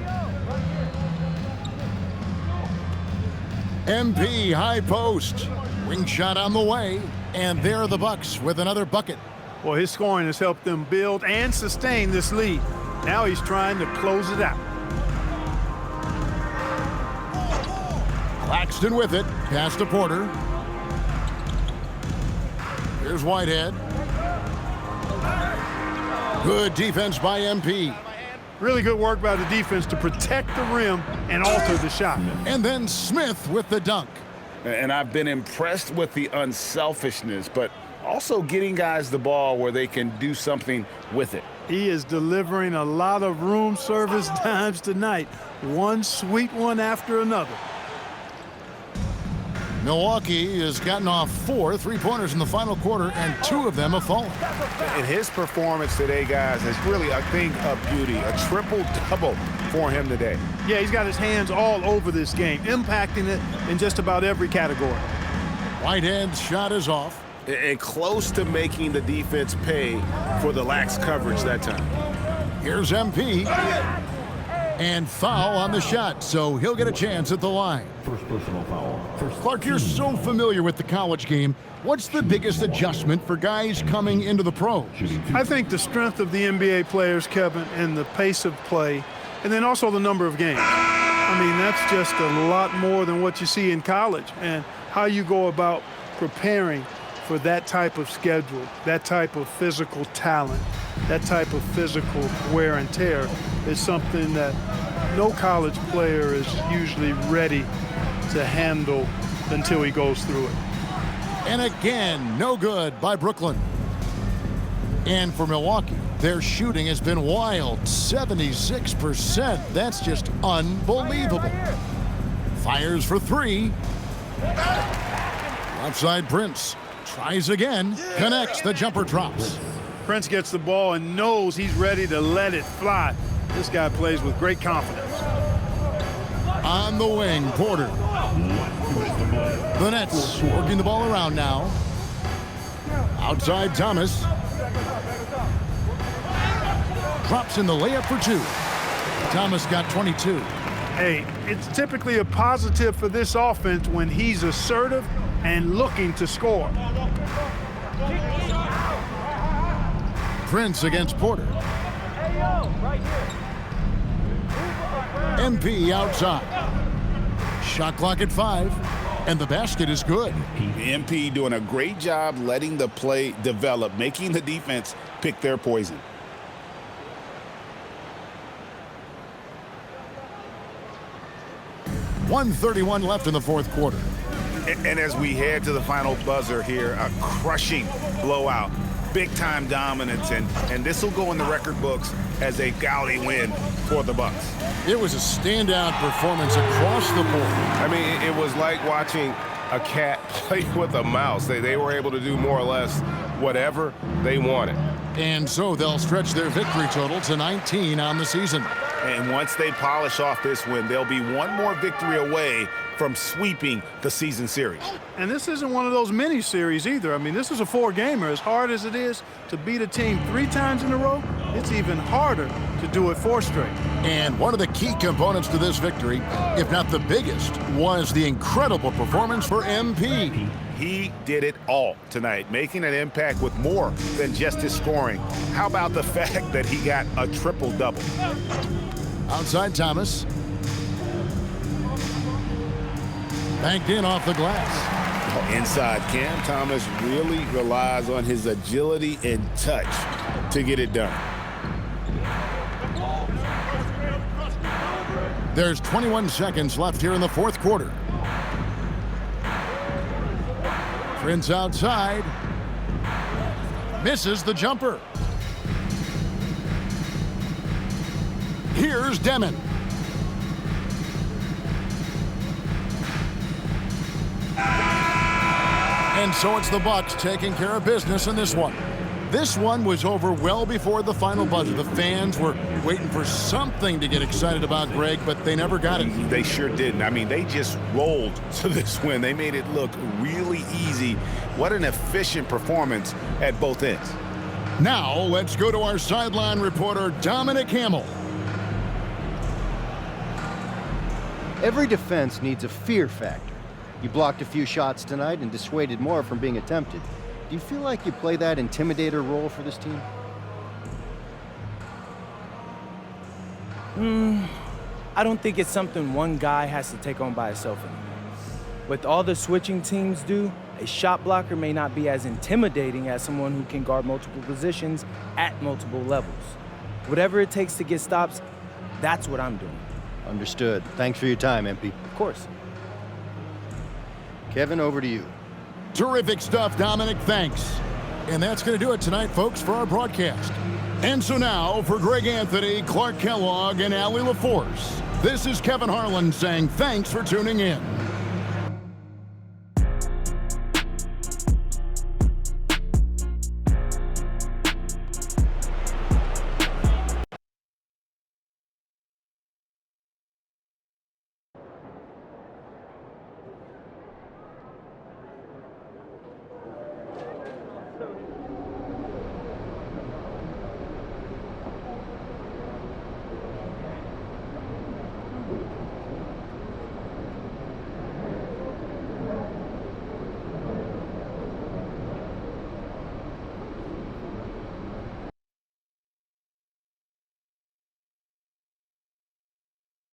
MP high post. Wing shot on the way. And there are the Bucks with another bucket. Well, his scoring has helped them build and sustain this lead. Now he's trying to close it out. Claxton with it. Pass to Porter. Here's Whitehead. Good defense by MP. Really good work by the defense to protect the rim and alter the shot. And then Smith with the dunk. And I've been impressed with the unselfishness, but also getting guys the ball where they can do something with it. He is delivering a lot of room service dimes tonight. One sweet one after another. Milwaukee has gotten off 4 3-pointers in the final quarter, and 2 of them have fallen. And his performance today, guys, is really a thing of beauty. A triple-double for him today. Yeah, he's got his hands all over this game, impacting it in just about every category. Whitehead's shot is off. And close to making the defense pay for the lax coverage that time. Here's MP. And foul on the shot, so he'll get a chance at the line. First personal foul. Clark, you're so familiar with the college game. What's the biggest adjustment for guys coming into the pros? I think the strength of the NBA players, Kevin, and the pace of play, and then also the number of games. I mean, that's just a lot more than what you see in college, and how you go about preparing for that type of schedule, that type of physical talent, that type of physical wear and tear is something that no college player is usually ready to handle until he goes through it. And again, no good by Brooklyn. And for Milwaukee, their shooting has been wild, 76%. That's just unbelievable. Fires for three. Outside Prince. Tries again. Connects. The jumper drops. Prince gets the ball and knows he's ready to let it fly. This guy plays with great confidence. On the wing, Porter. The Nets working the ball around now. Outside Thomas. Drops in the layup for two. Thomas got 22. Hey, it's typically a positive for this offense when he's assertive and looking to score. Prince against Porter. MP outside. Shot clock at 5, and the basket is good. MP doing a great job letting the play develop, making the defense pick their poison. .131 left in the fourth quarter. And as we head to the final buzzer here, a crushing blowout, big-time dominance, and this will go in the record books as a gaudy win for the Bucks. It was a standout performance across the board. I mean, it was like watching a cat play with a mouse. They were able to do more or less whatever they wanted. And so they'll stretch their victory total to 19 on the season. And once they polish off this win, they'll be one more victory away from sweeping the season series. And this isn't one of those mini series either. I mean, this is a 4-gamer. As hard as it is to beat a team 3 times in a row, it's even harder to do it 4 straight. And one of the key components to this victory, if not the biggest, was the incredible performance for MP. He did it all tonight, making an impact with more than just his scoring. How about the fact that he got a triple-double? Outside Thomas. Banked in off the glass. Inside, Cam Thomas really relies on his agility and touch to get it done. There's 21 seconds left here in the fourth quarter. Prince outside. Misses the jumper. Here's Demon. And so it's the Bucks taking care of business in this one. This one was over well before the final buzzer. The fans were waiting for something to get excited about, Greg, but they never got it. They sure didn't. I mean, they just rolled to this win. They made it look really easy. What an efficient performance at both ends. Now, let's go to our sideline reporter, Dominic Hamill. Every defense needs a fear factor. You blocked a few shots tonight and dissuaded more from being attempted. Do you feel like you play that intimidator role for this team? I don't think it's something one guy has to take on by himself anymore. With all the switching teams do, a shot blocker may not be as intimidating as someone who can guard multiple positions at multiple levels. Whatever it takes to get stops, that's what I'm doing. Understood. Thanks for your time, MP. Of course. Kevin, over to you. Terrific stuff, Dominic. Thanks. And that's going to do it tonight, folks, for our broadcast. And so now, for Greg Anthony, Clark Kellogg, and Allie LaForce, this is Kevin Harlan saying thanks for tuning in.